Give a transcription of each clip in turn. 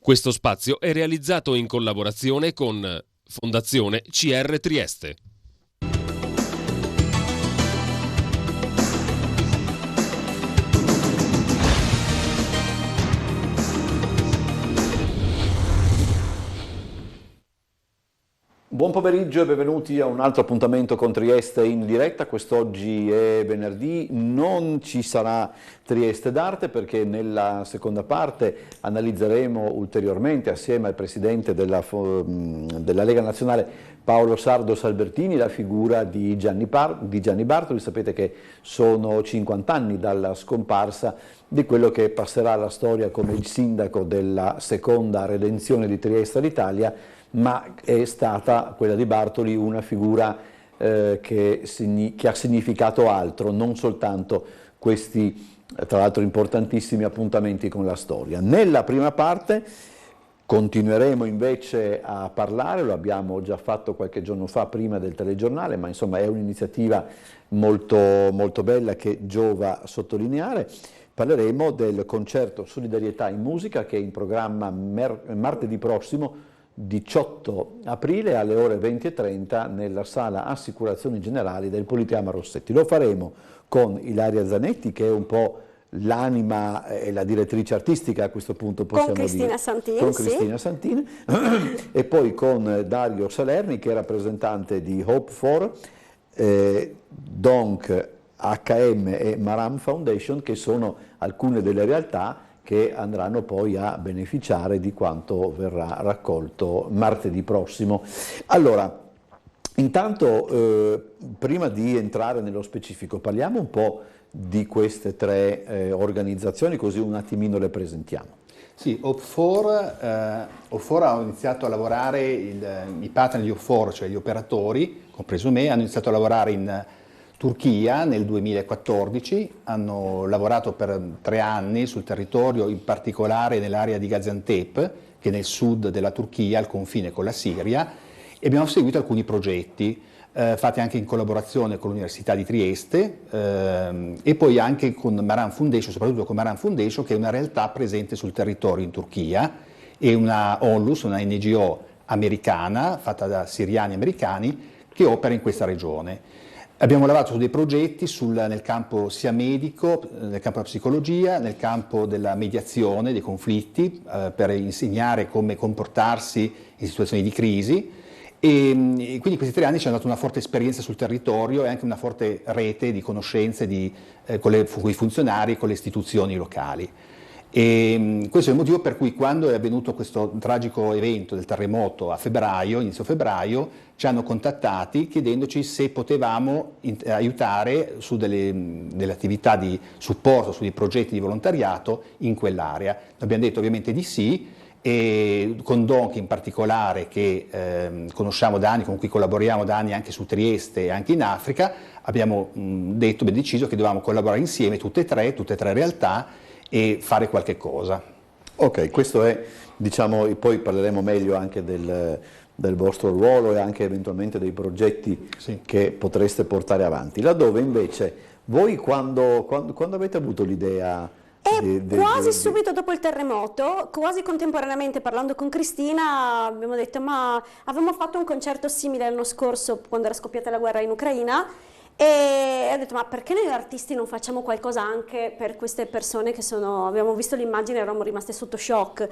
Questo spazio è realizzato in collaborazione con Fondazione CR Trieste. Buon pomeriggio e benvenuti a un altro appuntamento con Trieste in diretta. Quest'oggi è venerdì, non ci sarà Trieste d'Arte perché nella seconda parte analizzeremo ulteriormente assieme al Presidente della Lega Nazionale Paolo Sardo Salbertini la figura di Gianni Bartoli. Sapete che sono 50 anni dalla scomparsa di quello che passerà alla storia come il sindaco della seconda redenzione di Trieste d'Italia, ma è stata quella di Bartoli una figura che ha significato altro, non soltanto questi, tra l'altro, importantissimi appuntamenti con la storia. Nella prima parte continueremo invece a parlare, lo abbiamo già fatto qualche giorno fa prima del telegiornale, ma insomma è un'iniziativa molto, molto bella che giova sottolineare. Parleremo del concerto Solidarietà in Musica che è in programma martedì prossimo, 18 aprile alle ore 20:30 nella sala Assicurazioni Generali del Politeama Rossetti. Lo faremo con Ilaria Zanetti, che è un po' l'anima e la direttrice artistica a questo punto, possiamo dire. Con Cristina Santini, e poi con Dario Salerni, che è rappresentante di Hope for, DONC, HM e Maram Foundation, che sono alcune delle realtà che andranno poi a beneficiare di quanto verrà raccolto martedì prossimo. Allora, intanto, prima di entrare nello specifico, parliamo un po' di queste tre organizzazioni, così un attimino le presentiamo. Sì, Hope4 ha iniziato a lavorare, i partner di Hope4, cioè gli operatori, compreso me, hanno iniziato a lavorare in Turchia nel 2014, hanno lavorato per 3 anni sul territorio, in particolare nell'area di Gaziantep, che è nel sud della Turchia, al confine con la Siria, e abbiamo seguito alcuni progetti, fatti anche in collaborazione con l'Università di Trieste e poi anche con Maran Foundation, soprattutto con Maran Foundation, che è una realtà presente sul territorio in Turchia, e una ONLUS, una NGO americana, fatta da siriani americani, che opera in questa regione. Abbiamo lavorato su dei progetti nel campo sia medico, nel campo della psicologia, nel campo della mediazione dei conflitti, per insegnare come comportarsi in situazioni di crisi, e quindi questi 3 anni ci hanno dato una forte esperienza sul territorio e anche una forte rete di conoscenze con i funzionari e con le istituzioni locali. E questo è il motivo per cui, quando è avvenuto questo tragico evento del terremoto a febbraio, inizio febbraio, ci hanno contattati chiedendoci se potevamo aiutare su delle attività di supporto, su dei progetti di volontariato in quell'area. Abbiamo detto ovviamente di sì, e con DONC in particolare, che conosciamo da anni, con cui collaboriamo da anni anche su Trieste e anche in Africa, abbiamo deciso che dovevamo collaborare insieme tutte e tre realtà e fare qualche cosa. Ok, questo è, diciamo, poi parleremo meglio anche del vostro ruolo e anche eventualmente dei progetti che potreste portare avanti. Laddove invece voi quando avete avuto l'idea? Quasi subito dopo il terremoto, quasi contemporaneamente, parlando con Cristina, abbiamo detto: ma avevamo fatto un concerto simile l'anno scorso quando era scoppiata la guerra in Ucraina, e ho detto: ma perché noi artisti non facciamo qualcosa anche per queste persone che abbiamo visto l'immagine e eravamo rimaste sotto shock.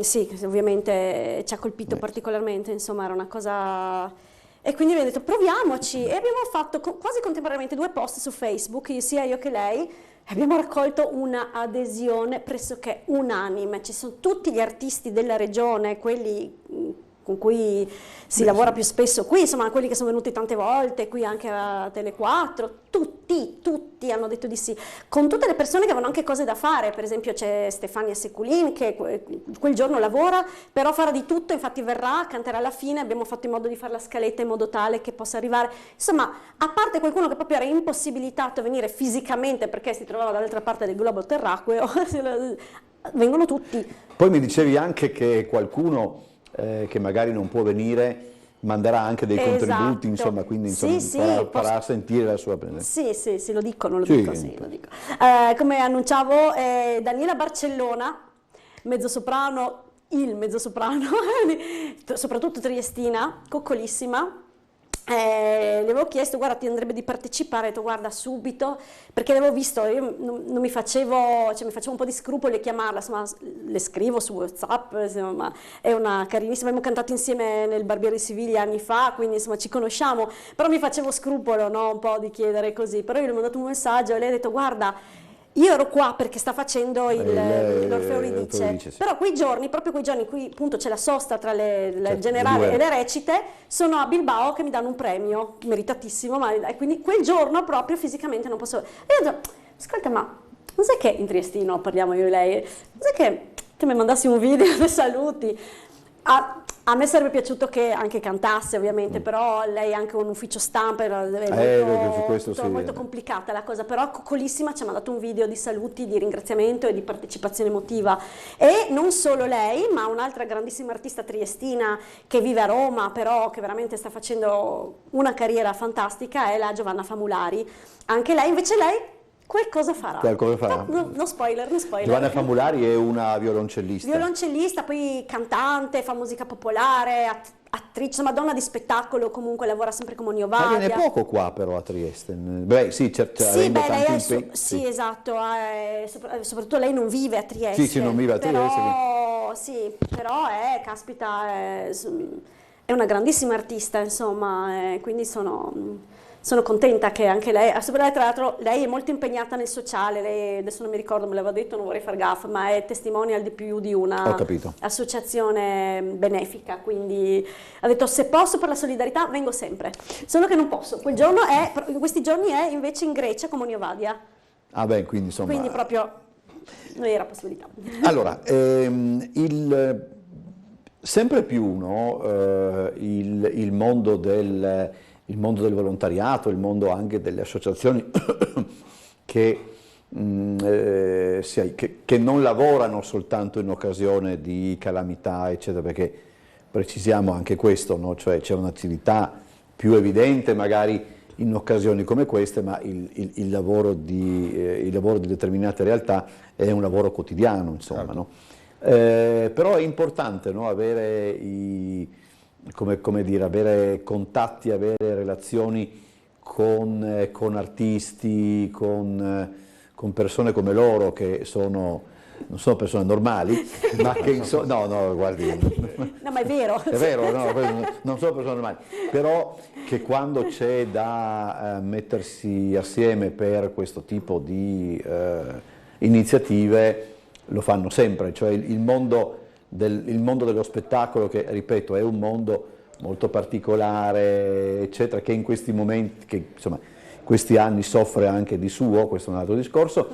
Sì, ovviamente ci ha colpito particolarmente, insomma era una cosa. E quindi abbiamo detto: proviamoci, e abbiamo fatto quasi contemporaneamente 2 post su Facebook, sia io che lei, e abbiamo raccolto una adesione pressoché unanime. Ci sono tutti gli artisti della regione, quelli con cui si lavora più spesso qui, insomma quelli che sono venuti tante volte, qui anche a Tele4, tutti hanno detto di sì, con tutte le persone che avevano anche cose da fare. Per esempio c'è Stefania Seculin che quel giorno lavora, però farà di tutto, infatti verrà, canterà alla fine, abbiamo fatto in modo di fare la scaletta in modo tale che possa arrivare. Insomma, a parte qualcuno che proprio era impossibilitato a venire fisicamente perché si trovava dall'altra parte del globo terracqueo, vengono tutti. Poi mi dicevi anche che qualcuno che magari non può venire manderà anche dei contributi, insomma, quindi farà sentire la sua presenza. Sì, lo dico. Come annunciavo, Daniela Barcellona mezzosoprano, il mezzosoprano, soprattutto triestina, coccolissima. Le avevo chiesto, guarda, ti andrebbe di partecipare, ho detto guarda subito, perché l'avevo visto, io non mi facevo, cioè mi facevo un po' di scrupoli a chiamarla, insomma, le scrivo su WhatsApp, insomma, è una carinissima, abbiamo cantato insieme nel Barbiere di Siviglia anni fa, quindi insomma ci conosciamo, però mi facevo scrupolo, no, un po' di chiedere così, però io le ho mandato un messaggio e lei ha detto guarda, io ero qua perché sta facendo l'Orfeo Euridice, sì. però proprio quei giorni in cui appunto c'è la sosta tra il generale e le recite, sono a Bilbao che mi danno un premio, meritatissimo, e quindi quel giorno proprio fisicamente non posso... E io ho detto, ascolta, ma non sai che in triestino parliamo io e lei, non sai che mi mandassi un video dei saluti? A me sarebbe piaciuto che anche cantasse ovviamente, però lei ha anche un ufficio stampa, è molto complicata la cosa, però coccolissima ci ha mandato un video di saluti, di ringraziamento e di partecipazione emotiva. E non solo lei, ma un'altra grandissima artista triestina che vive a Roma, però che veramente sta facendo una carriera fantastica, è la Giovanna Famulari. Anche lei, invece lei... Qualcosa farà. No spoiler. Giovanna Famulari è una violoncellista. Poi cantante, fa musica popolare, attrice, insomma donna di spettacolo, comunque lavora sempre come Ognovadia. Ma viene poco qua però a Trieste. Beh, sì, sì, esatto, soprattutto lei non vive a Trieste. Sì, non vive a Trieste. Sì, però caspita, è una grandissima artista, insomma, quindi sono contenta che anche lei, tra l'altro lei è molto impegnata nel sociale, lei, adesso non mi ricordo, me l'aveva detto, non vorrei far gaffa, ma è testimonial di più di una associazione benefica, quindi ha detto se posso per la solidarietà vengo sempre, solo che non posso, in questi giorni è invece in Grecia come Ognovadia. Ah beh, quindi insomma... Quindi proprio non era possibilità. Allora, sempre più il mondo del volontariato, il mondo anche delle associazioni che non lavorano soltanto in occasione di calamità, eccetera, perché precisiamo anche questo, no? Cioè c'è un'attività più evidente magari in occasioni come queste, ma il lavoro di determinate realtà è un lavoro quotidiano, insomma. Certo. No? Però è importante, no? Avere avere contatti, avere relazioni con artisti, con persone come loro che non sono persone normali, ma che no, guardi. No, ma è vero. È vero, non sono persone normali, però che quando c'è da mettersi assieme per questo tipo di iniziative lo fanno sempre, cioè il mondo dello spettacolo, che ripeto è un mondo molto particolare, eccetera, che in questi momenti, che insomma questi anni soffre anche di suo, questo è un altro discorso,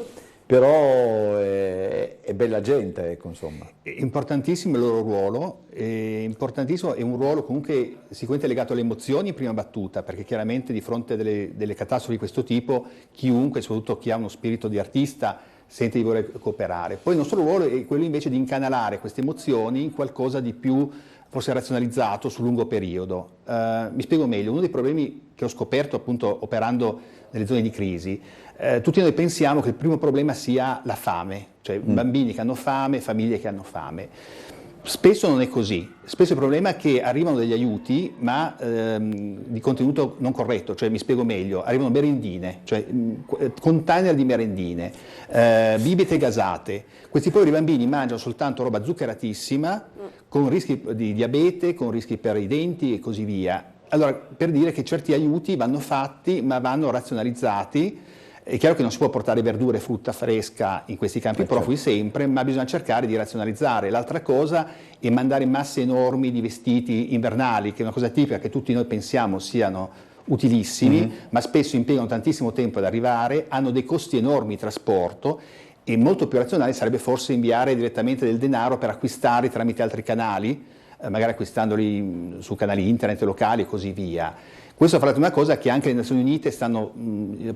però è bella gente, ecco, insomma. È importantissimo il loro ruolo, è importantissimo, è un ruolo comunque sicuramente legato alle emozioni in prima battuta, perché chiaramente di fronte a delle catastrofi di questo tipo, chiunque, soprattutto chi ha uno spirito di artista, sente di voler cooperare. Poi il nostro ruolo è quello invece di incanalare queste emozioni in qualcosa di più forse razionalizzato sul lungo periodo. Mi spiego meglio, uno dei problemi che ho scoperto appunto operando nelle zone di crisi, tutti noi pensiamo che il primo problema sia la fame, cioè bambini che hanno fame, famiglie che hanno fame. Spesso non è così, spesso il problema è che arrivano degli aiuti ma di contenuto non corretto, cioè mi spiego meglio, arrivano merendine, cioè container di merendine, bibite gasate, questi poveri bambini mangiano soltanto roba zuccheratissima, con rischi di diabete, con rischi per i denti e così via. Allora, per dire che certi aiuti vanno fatti ma vanno razionalizzati. È chiaro che non si può portare verdura e frutta fresca in questi campi profughi sempre, ma bisogna cercare di razionalizzare. L'altra cosa è mandare masse enormi di vestiti invernali, che è una cosa tipica che tutti noi pensiamo siano utilissimi, ma spesso impiegano tantissimo tempo ad arrivare, hanno dei costi enormi di trasporto, e molto più razionale sarebbe forse inviare direttamente del denaro per acquistarli tramite altri canali, magari acquistandoli su canali internet locali e così via. Questo fra l'altro è una cosa che anche le Nazioni Unite stanno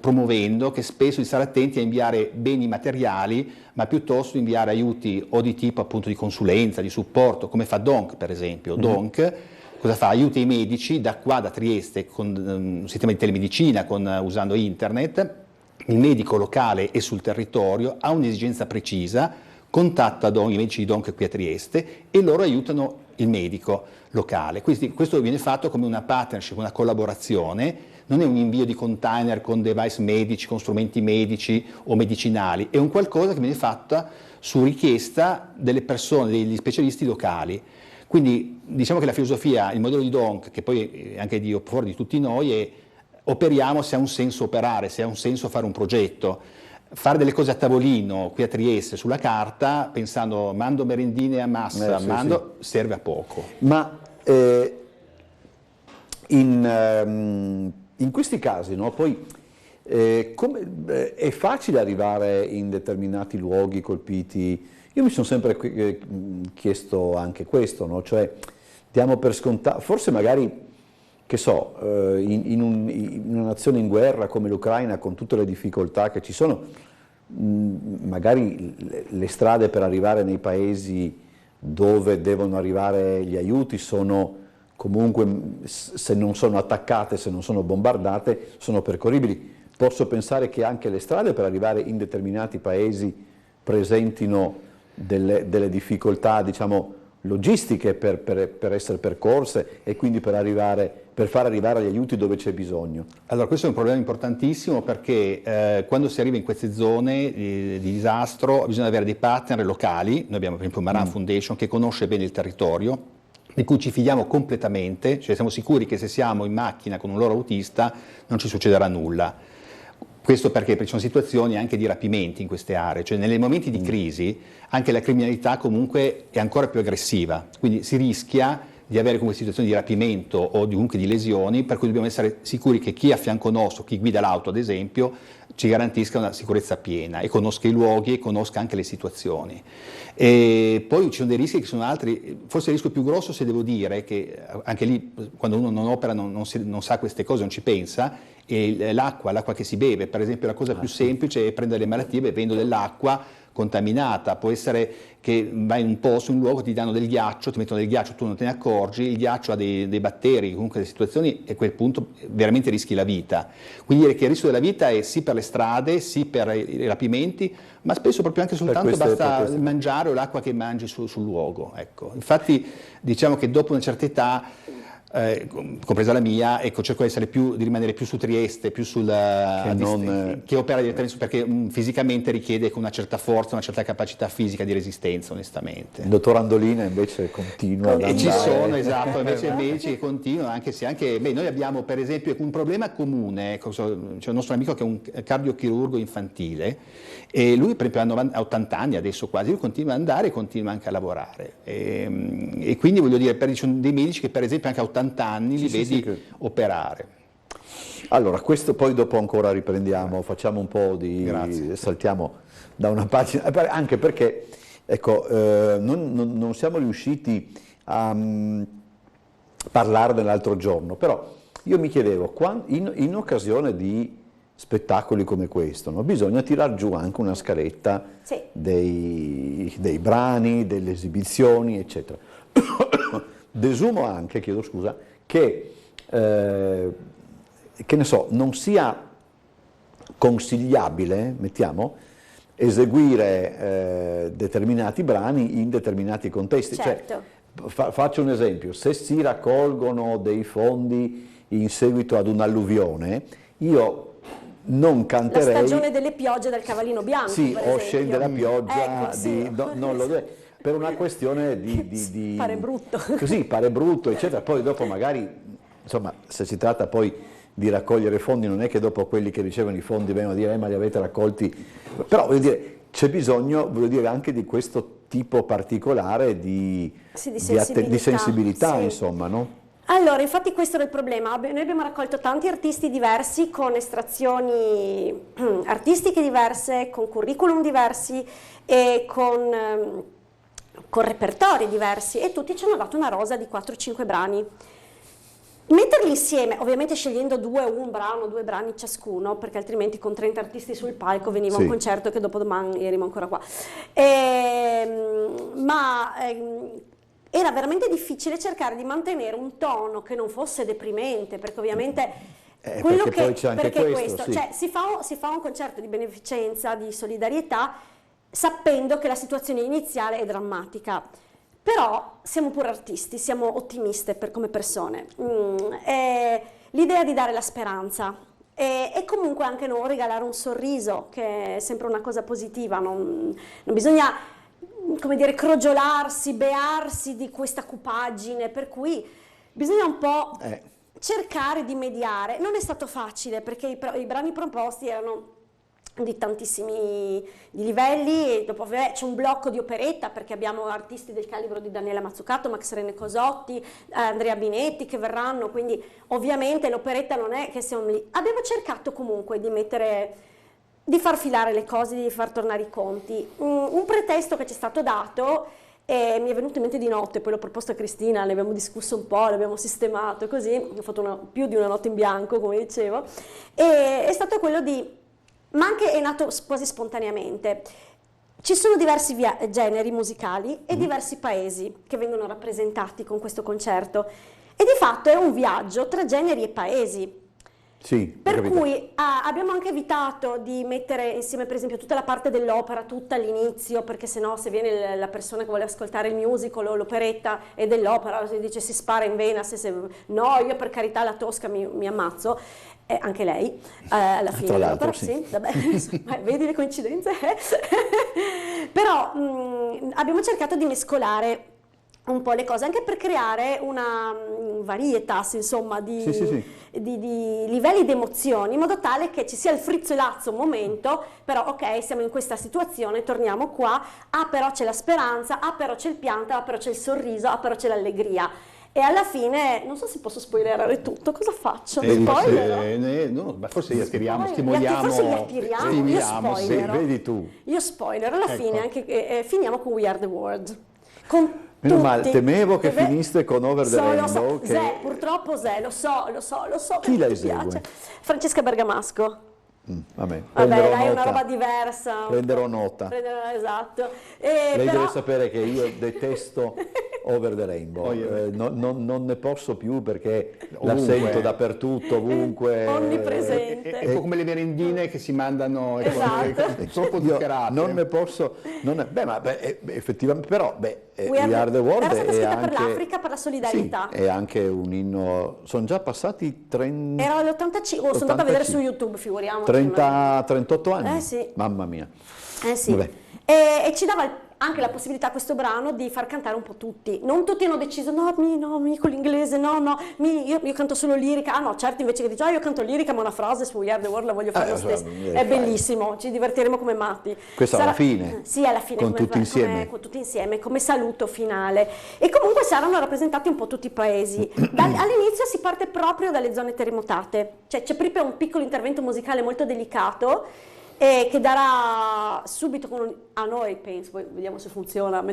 promuovendo, che spesso di stare attenti a inviare beni materiali, ma piuttosto inviare aiuti o di tipo appunto di consulenza, di supporto, come fa DONC per esempio. DONC cosa fa? Aiuta i medici da qua, da Trieste, con un sistema di telemedicina, usando internet. Il medico locale è sul territorio, ha un'esigenza precisa, contatta i medici di DONC qui a Trieste e loro aiutano il medico locale. Quindi questo viene fatto come una partnership, una collaborazione, non è un invio di container con device medici, con strumenti medici o medicinali, è un qualcosa che viene fatta su richiesta delle persone, degli specialisti locali. Quindi diciamo che la filosofia, il modello di DONC, che poi è anche di Up4 di tutti noi, è operiamo se ha un senso operare, se ha un senso fare un progetto. Fare delle cose a tavolino qui a Trieste sulla carta, pensando mando merendine a massa, serve a poco. Ma in questi casi, no, poi è facile arrivare in determinati luoghi colpiti? Io mi sono sempre chiesto anche questo, no? Cioè diamo per scontato, forse magari, che so, in una nazione in guerra come l'Ucraina, con tutte le difficoltà che ci sono, magari le strade per arrivare nei paesi dove devono arrivare gli aiuti sono comunque, se non sono attaccate, se non sono bombardate, sono percorribili. Posso pensare che anche le strade per arrivare in determinati paesi presentino delle difficoltà, diciamo, logistiche per essere percorse e quindi per far arrivare gli aiuti dove c'è bisogno. Allora, questo è un problema importantissimo perché quando si arriva in queste zone di disastro bisogna avere dei partner locali. Noi abbiamo per esempio Maran Foundation che conosce bene il territorio, di cui ci fidiamo completamente, cioè siamo sicuri che se siamo in macchina con un loro autista non ci succederà nulla. Questo perché ci sono situazioni anche di rapimenti in queste aree, cioè nei momenti di crisi anche la criminalità comunque è ancora più aggressiva, quindi si rischia di avere comunque situazioni di rapimento o comunque di lesioni, per cui dobbiamo essere sicuri che chi è a fianco nostro, chi guida l'auto ad esempio, ci garantisca una sicurezza piena e conosca i luoghi e conosca anche le situazioni. E poi ci sono dei rischi che sono altri, forse il rischio più grosso, se devo dire, che anche lì quando uno non opera non sa queste cose, non ci pensa, è l'acqua che si beve. Per esempio la cosa più semplice è prendere le malattie bevendo dell'acqua contaminata. Può essere che vai in un posto, in un luogo, ti danno del ghiaccio, ti mettono del ghiaccio, tu non te ne accorgi, il ghiaccio ha dei batteri, comunque delle situazioni, e a quel punto veramente rischi la vita. Quindi dire che il rischio della vita è sì per le strade, sì per i rapimenti, ma spesso proprio anche soltanto basta mangiare o l'acqua che mangi sul luogo. Ecco. Infatti diciamo che dopo una certa età, compresa la mia, ecco, cerco di rimanere più su Trieste, più che opera direttamente, perché fisicamente richiede una certa forza, una certa capacità fisica di resistenza, onestamente. Il dottor Andolina invece continua ad andare. E ci sono, esatto, invece medici che continuano, anche se noi abbiamo per esempio un problema comune, c'è un nostro amico che è un cardiochirurgo infantile e lui per esempio ha 80 anni adesso quasi, lui continua ad andare e continua anche a lavorare e quindi voglio dire, ci sono dei medici che per esempio anche a 80 anni li vedi operare. Allora, questo poi dopo ancora riprendiamo, facciamo un po' saltiamo da una pagina, anche perché ecco, non siamo riusciti a parlarne l'altro giorno, però io mi chiedevo, in occasione di spettacoli come questo, no? Bisogna tirar giù anche una scaletta dei brani, delle esibizioni, eccetera. Desumo anche, chiedo scusa, che ne so, non sia consigliabile, mettiamo, eseguire determinati brani in determinati contesti. Certo. Cioè, faccio un esempio, se si raccolgono dei fondi in seguito ad un'alluvione, io non canterei... La stagione delle piogge del Cavallino Bianco, sì, per o esempio. scende la pioggia, Ecco, per una questione di pare brutto. Così, pare brutto, eccetera. Poi dopo magari, insomma, se si tratta poi di raccogliere fondi, non è che dopo quelli che ricevono i fondi vengono a dire ma li avete raccolti. Però voglio dire, c'è bisogno, voglio dire, anche di questo tipo particolare di sensibilità, sì. Insomma, no? Allora, infatti questo era il problema. Noi abbiamo raccolto tanti artisti diversi con estrazioni artistiche diverse, con curriculum diversi e con repertori diversi, e tutti ci hanno dato una rosa di 4-5 brani. Metterli insieme, ovviamente scegliendo due brani ciascuno, perché altrimenti con 30 artisti sul palco veniva un concerto che dopodomani ero ancora qua. Era veramente difficile cercare di mantenere un tono che non fosse deprimente, perché ovviamente quello perché poi c'è anche questo, sì. cioè, si fa un concerto di beneficenza, di solidarietà, sapendo che la situazione iniziale è drammatica. Però siamo pure artisti, siamo ottimiste come persone. L'idea di dare la speranza e comunque anche non regalare un sorriso, che è sempre una cosa positiva, non bisogna, come dire, crogiolarsi, bearsi di questa cupaggine, per cui bisogna un po' cercare di mediare. Non è stato facile perché i brani proposti erano di tantissimi livelli, e dopo c'è un blocco di operetta perché abbiamo artisti del calibro di Daniela Mazzucato, Max Rene Cosotti, Andrea Binetti che verranno, quindi ovviamente l'operetta non è che siamo lì. Abbiamo cercato comunque di far filare le cose, di far tornare i conti. Un pretesto che ci è stato dato, e mi è venuto in mente di notte, poi l'ho proposto a Cristina, ne abbiamo discusso un po', l'abbiamo sistemato così, ho fatto più di una notte in bianco come dicevo, e è stato quello ma anche è nato quasi spontaneamente. Ci sono diversi generi musicali e diversi paesi che vengono rappresentati con questo concerto, e di fatto è un viaggio tra generi e paesi. Sì, per cui abbiamo anche evitato di mettere insieme per esempio tutta la parte dell'opera, tutta all'inizio, perché sennò se viene la persona che vuole ascoltare il musical o l'operetta e dell'opera si dice si spara in vena, no, io per carità la Tosca mi ammazzo, anche lei alla fine dell'opera, sì. Vabbè, vedi le coincidenze? Però abbiamo cercato di mescolare un po' le cose, anche per creare una varietas, insomma, di livelli di emozioni, in modo tale che ci sia il frizzolazzo un momento, però ok, siamo in questa situazione, torniamo qua, però c'è la speranza, però c'è il pianto, però c'è il sorriso, però c'è l'allegria. E alla fine, non so se posso spoilerare tutto, cosa faccio? Spoiler? No, forse stimoliamo. Forse li attiriamo, io spoilero. Vedi tu. Io spoiler, alla fine anche, finiamo con We Are The World. Con meno male, temevo che finiste con Over the Rainbow. Purtroppo lo so. Chi la piace. esegue? Francesca Bergamasco. Vabbè, dai, è una roba diversa. Prenderò nota. Esatto. Lei deve sapere che io detesto Over the Rainbow, non ne posso più perché la sento dappertutto, ovunque. Onnipresente. È un po' come le merendine che si mandano, troppo zuccherate. Non ne posso, effettivamente, però We Are The World era stata scritta per anche, l'Africa, per la solidarietà. Sì, è anche un inno, sono già passati 30... Era l'85, sono andata a vedere su YouTube, figuriamoci. 38 anni? Sì. Mamma mia. Sì. E ci dava anche la possibilità, questo brano, di far cantare un po' tutti. Non tutti hanno deciso, no, con l'inglese, io canto solo lirica. No, certo, invece che dice, io canto lirica, ma una frase su We Are The World la voglio fare lo stesso. È bellissimo, ci divertiremo come matti. Questo alla fine? Sì, alla fine. Con tutti insieme? Con tutti insieme, come saluto finale. E comunque saranno rappresentati un po' tutti i paesi. All'inizio si parte proprio dalle zone terremotate. Cioè c'è proprio un piccolo intervento musicale molto delicato, che darà subito a noi, penso, poi vediamo se funziona,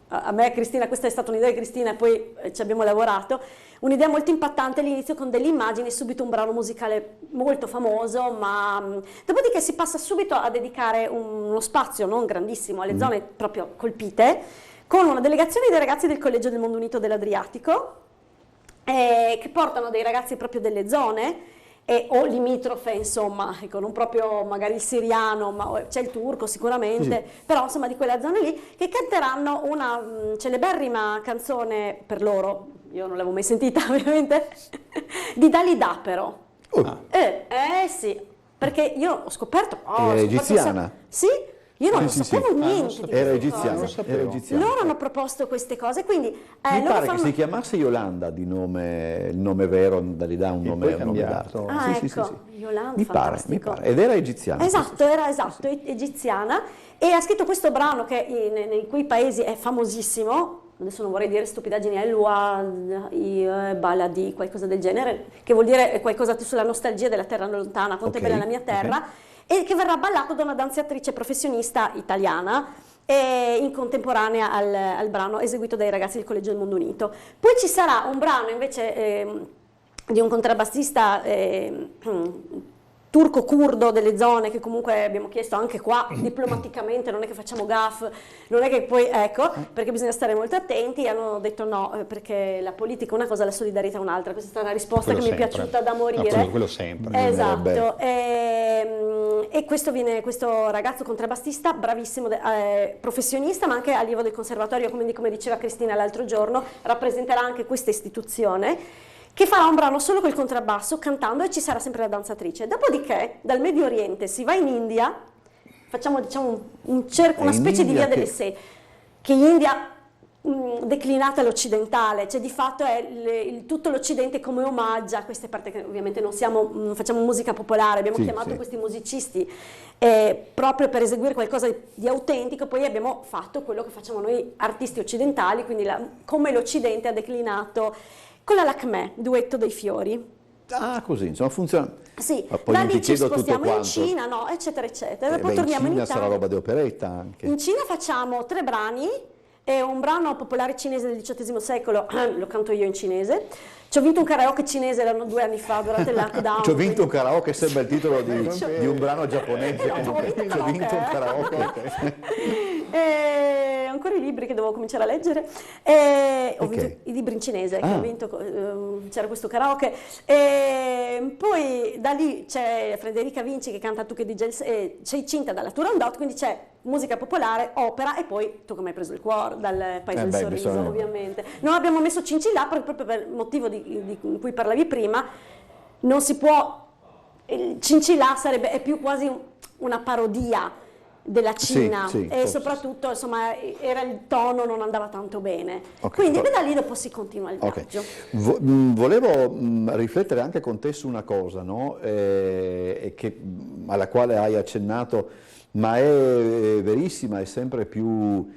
a me Cristina, questa è stata un'idea di Cristina e poi ci abbiamo lavorato, un'idea molto impattante all'inizio con delle immagini, subito un brano musicale molto famoso, ma dopodiché si passa subito a dedicare uno spazio non grandissimo alle zone proprio colpite, con una delegazione dei ragazzi del Collegio del Mondo Unito dell'Adriatico, che portano dei ragazzi proprio delle zone, o limitrofe, insomma, ecco, non proprio magari il siriano, ma c'è il turco sicuramente, però insomma di quella zona lì, che canteranno una celeberrima canzone per loro, io non l'avevo mai sentita ovviamente, di Dalida però. Sì, perché io ho scoperto... È egiziana? Sì, io non sapevo niente. Era egiziana. Loro hanno proposto queste cose, quindi mi pare che si chiamasse Yolanda di nome, il nome vero, Dalida un nome d'arte. Yolanda, mi pare. Ed era egiziana. Esatto, egiziana, e ha scritto questo brano che in quei paesi è famosissimo. Adesso non vorrei dire stupidaggini, baladi, qualcosa del genere, che vuol dire qualcosa sulla nostalgia della terra lontana, quanto è bella la mia terra. E che verrà ballato da una danzatrice professionista italiana in contemporanea al brano eseguito dai ragazzi del Collegio del Mondo Unito. Poi ci sarà un brano invece di un contrabbassista turco-curdo delle zone che comunque abbiamo chiesto anche qua diplomaticamente, non è che facciamo gaff, non è che poi, ecco, perché bisogna stare molto attenti, hanno detto no, perché la politica è una cosa, la solidarietà è un'altra. Questa è stata una risposta Quello che mi è sempre. piaciuta da morire. No, quello sempre. Esatto, e questo ragazzo contrabbassista, bravissimo, professionista, ma anche allievo del conservatorio, come diceva Cristina l'altro giorno, rappresenterà anche questa istituzione, che farà un brano solo col contrabbasso, cantando, e ci sarà sempre la danzatrice. Dopodiché, dal Medio Oriente si va in India, facciamo diciamo una specie di via delle sedi, che in India declinata all'occidentale, cioè di fatto è tutto l'Occidente come omaggia a queste parti, che ovviamente non facciamo musica popolare, abbiamo chiamato questi musicisti proprio per eseguire qualcosa di autentico. Poi abbiamo fatto quello che facciamo noi artisti occidentali, quindi come l'Occidente ha declinato con la Lacmè, duetto dei fiori. Ah, così, insomma funziona. Sì, poi da non ti lì ci chiedo tutto spostiamo in quanto. Cina, no, eccetera, eccetera. Poi In torniamo in Cina Italia. sarà roba di operetta anche. In Cina facciamo 3 brani, e un brano popolare cinese del XVIII secolo, lo canto io in cinese. Ci ho vinto un karaoke cinese, erano 2 anni fa, durante il lockdown. Ci ho vinto un karaoke, sembra il titolo di un brano giapponese. Ci ho vinto un karaoke. Ancora i libri che devo cominciare a leggere. Ho vinto i libri in cinese, che ho vinto, c'era questo karaoke. Poi da lì c'è Federica Vinci che canta Tu che dici sei cinta dalla Turandot, quindi c'è musica popolare, opera, e poi Tu che mi hai preso il cuore, dal Paese del Sorriso, ovviamente. Non abbiamo messo Cincillà proprio per il motivo di cui parlavi prima. Non si può, Cincillà è più quasi una parodia della Cina, e soprattutto insomma il tono non andava tanto bene, quindi da lì dopo si continua il viaggio. Volevo riflettere anche con te su una cosa, no? Alla quale hai accennato, ma è verissima, è sempre più,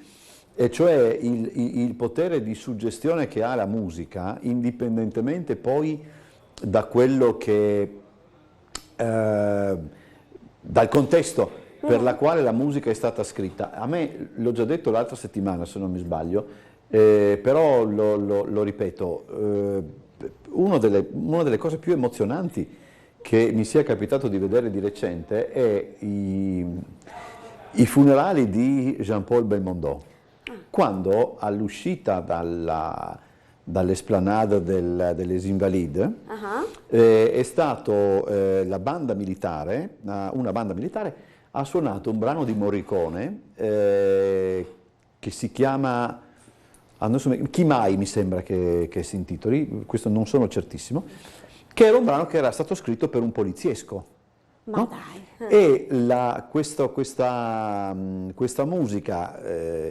e cioè il potere di suggestione che ha la musica, indipendentemente poi da quello che dal contesto per la quale la musica è stata scritta. A me, l'ho già detto l'altra settimana se non mi sbaglio, però lo ripeto, una delle cose più emozionanti che mi sia capitato di vedere di recente è i funerali di Jean-Paul Belmondo, quando all'uscita dall'esplanade des Invalides è stato una banda militare ha suonato un brano di Morricone che si chiama Chi mai, mi sembra che si intitoli, questo non sono certissimo, che era un brano che era stato scritto per un poliziesco. Ma no? dai. E questa musica,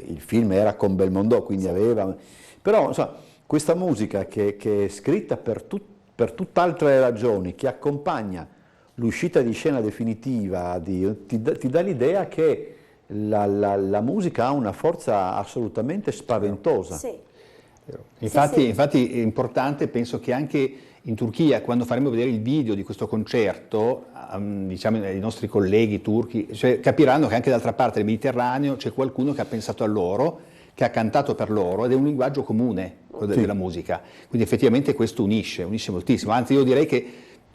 il film era con Belmondo, quindi aveva, però insomma, questa musica che è scritta per tutt'altre ragioni, che accompagna l'uscita di scena definitiva, ti dà l'idea che la musica ha una forza assolutamente spaventosa. Sì. Infatti è importante, penso che anche in Turchia, quando faremo vedere il video di questo concerto, diciamo ai nostri colleghi turchi, cioè, capiranno che anche dall'altra parte del Mediterraneo c'è qualcuno che ha pensato a loro, che ha cantato per loro, ed è un linguaggio comune, quello della musica. Quindi effettivamente questo unisce moltissimo. Anzi, io direi che,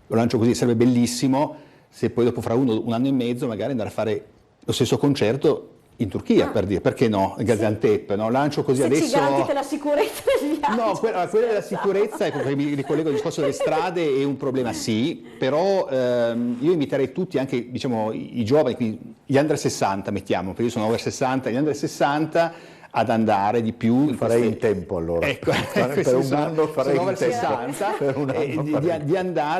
lo lancio così, sarebbe bellissimo se poi dopo fra un anno e mezzo magari andare a fare lo stesso concerto in Turchia, per dire, perché no? Gaziantep, no? Lancio così se adesso. Ci garantite la sicurezza del viaggio. No, quella della sicurezza, ecco, mi ricollego al discorso delle strade, è un problema sì, però io inviterei tutti, anche diciamo i giovani, quindi gli under 60 mettiamo, perché io sono over 60, gli under 60 ad andare di più. Farei in tempo allora. Ecco, per un anno farei in tempo. 60,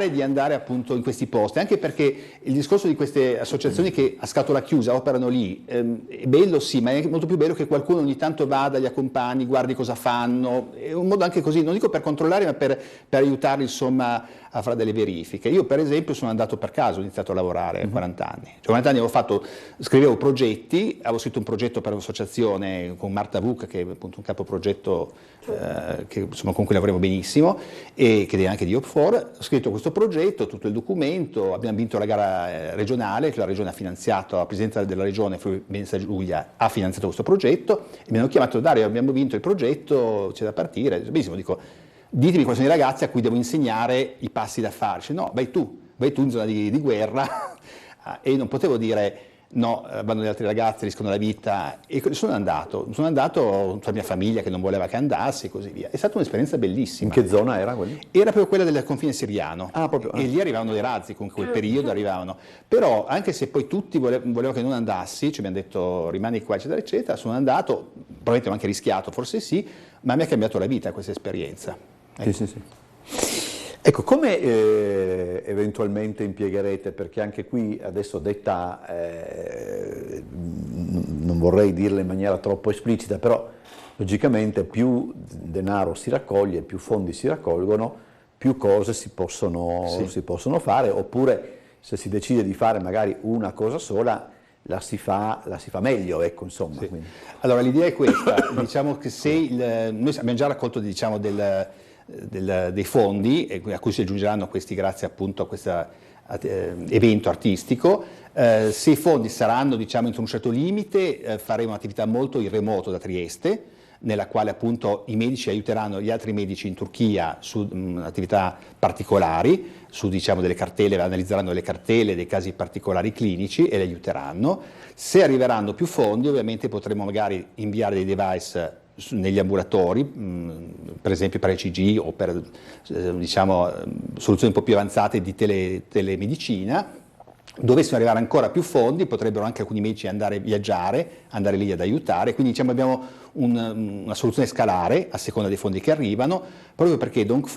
di andare appunto in questi posti, anche perché il discorso di queste associazioni che a scatola chiusa operano lì è bello sì, ma è molto più bello che qualcuno ogni tanto vada, li accompagni, guardi cosa fanno, è un modo anche così, non dico per controllare, ma per aiutarli insomma a fare delle verifiche. Io per esempio sono andato per caso, ho iniziato a lavorare a 40 anni. Cioè, 40 anni scrivevo progetti, avevo scritto un progetto per un'associazione con Marta Vuc, che è appunto un capoprogetto che, insomma, con cui lavoriamo benissimo, e che è anche di Op4. Ho scritto questo progetto, tutto il documento, abbiamo vinto la gara regionale, che la regione ha finanziato, la presidenza della regione Venezia Giulia ha finanziato questo progetto, e mi hanno chiamato: Dario, abbiamo vinto il progetto, c'è da partire. Benissimo, dico, ditemi quali sono i ragazzi a cui devo insegnare i passi da fare. Dice, no, vai tu vai tu in zona di guerra e non potevo dire no, vanno gli altri ragazzi, rischiano la vita, e sono andato con la mia famiglia che non voleva che andassi e così via. È stata un'esperienza bellissima. In che zona era quelli? Era proprio quella del confine siriano, proprio. E lì arrivavano dei razzi, con quel periodo arrivavano, però anche se poi tutti volevano che non andassi, cioè mi hanno detto rimani qua eccetera eccetera, sono andato, probabilmente ho anche rischiato, forse sì, ma mi ha cambiato la vita questa esperienza. Ecco. Sì. Ecco, come eventualmente impiegherete, perché anche qui adesso detta, non vorrei dirla in maniera troppo esplicita, però logicamente più denaro si raccoglie, più fondi si raccolgono, più cose si possono fare, oppure se si decide di fare magari una cosa sola, la si fa meglio, ecco, insomma. Sì. Allora l'idea è questa, diciamo che noi abbiamo già raccolto, diciamo, dei fondi a cui si aggiungeranno questi grazie appunto a questo evento artistico. Se i fondi saranno, diciamo, entro un certo limite, faremo un'attività molto in remoto da Trieste, nella quale appunto i medici aiuteranno gli altri medici in Turchia su attività particolari, su, diciamo, delle cartelle, analizzeranno le cartelle dei casi particolari clinici e le aiuteranno. Se arriveranno più fondi, ovviamente potremo magari inviare dei device negli ambulatori, per esempio per ECG o per diciamo, soluzioni un po' più avanzate di telemedicina. Dovessero arrivare ancora più fondi, potrebbero anche alcuni medici viaggiare, andare lì ad aiutare, quindi diciamo abbiamo una soluzione scalare a seconda dei fondi che arrivano, proprio perché HM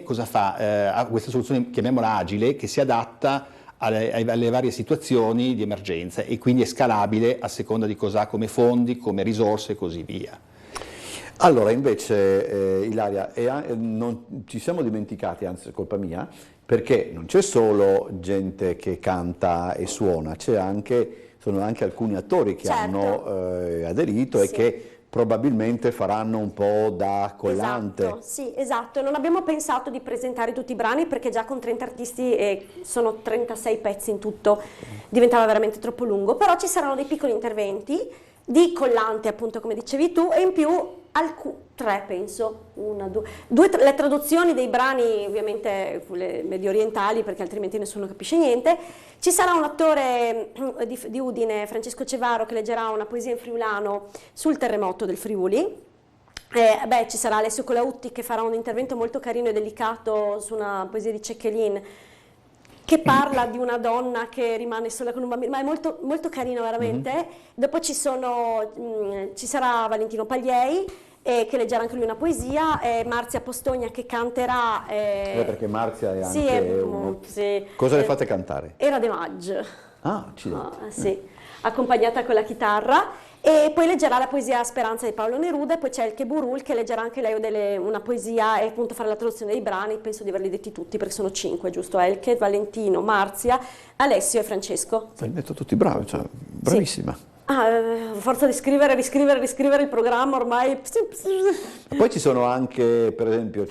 cosa fa? Ha questa soluzione, chiamiamola agile, che si adatta alle varie situazioni di emergenza e quindi è scalabile a seconda di cosa ha come fondi, come risorse e così via. Allora invece Ilaria, non ci siamo dimenticati, anzi è colpa mia, perché non c'è solo gente che canta e suona, sono anche alcuni attori che hanno aderito e che probabilmente faranno un po' da collante. Esatto, non abbiamo pensato di presentare tutti i brani perché già con 30 artisti e sono 36 pezzi in tutto, diventava veramente troppo lungo, però ci saranno dei piccoli interventi di collante, appunto come dicevi tu, e in più tre penso, le traduzioni dei brani, ovviamente quelle medio orientali perché altrimenti nessuno capisce niente. Ci sarà un attore di Udine, Francesco Cevaro, che leggerà una poesia in friulano sul terremoto del Friuli. Ci sarà Alessio Colautti che farà un intervento molto carino e delicato su una poesia di Cecchelin che parla di una donna che rimane sola con un bambino, ma è molto, molto carino veramente. Dopo ci sarà Valentino Pagliei che leggerà anche lui una poesia, Marzia Postogna che canterà. Perché Marzia è anche Cosa le fate cantare? Era De Maggi. Accidenti. Accompagnata con la chitarra. E poi leggerà la poesia Speranza di Paolo Neruda, e poi c'è Elke Burul che leggerà anche lei una poesia e appunto farà la traduzione dei brani. Penso di averli detti tutti perché sono 5, giusto? Elke, Valentino, Marzia, Alessio e Francesco. Hai detto tutti bravi, cioè, bravissima. A forza di riscrivere il programma ormai. Ma poi ci sono anche, per esempio,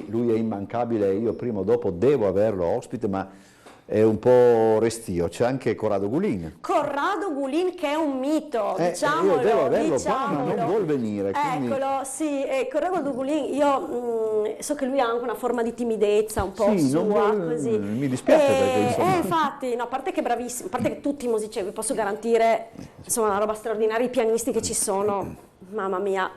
lui è immancabile, io prima o dopo devo averlo ospite, ma è un po' restio, c'è anche Corrado Gulin. Corrado Gulin che è un mito, diciamolo. Io devo averlo qua, ma non vuol venire. Quindi... Eccolo, sì, Corrado Gulin, io so che lui ha anche una forma di timidezza un po' sua, così. Mi dispiace perché insomma... infatti, no, a parte che è bravissimo, a parte che tutti i musicisti, vi posso garantire, insomma, una roba straordinaria, i pianisti che ci sono, mamma mia.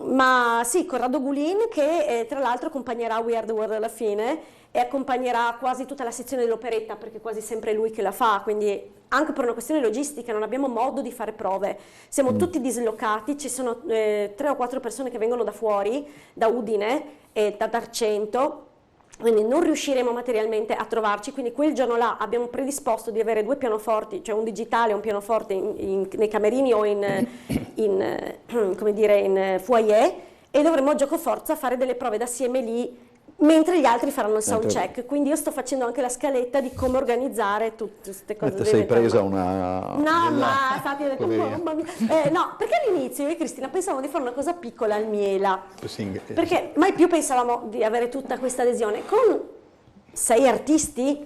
Ma sì, Corrado Gulin che tra l'altro accompagnerà We Are The World alla fine e accompagnerà quasi tutta la sezione dell'operetta perché quasi sempre è lui che la fa, quindi anche per una questione logistica non abbiamo modo di fare prove, siamo tutti dislocati, ci sono 3 o 4 persone che vengono da fuori, da Udine e da D'Arcento, quindi non riusciremo materialmente a trovarci, quindi quel giorno là abbiamo predisposto di avere 2 pianoforti, cioè un digitale e un pianoforte nei camerini o in foyer, e dovremo giocoforza fare delle prove d'assieme lì mentre gli altri faranno il sound check, quindi io sto facendo anche la scaletta di come organizzare tutte queste cose. Ti sei presa una... No, ma infatti ho detto, mamma mia. No, perché all'inizio io e Cristina pensavamo di fare una cosa piccola al Miela, perché mai più pensavamo di avere tutta questa adesione. Con 6 artisti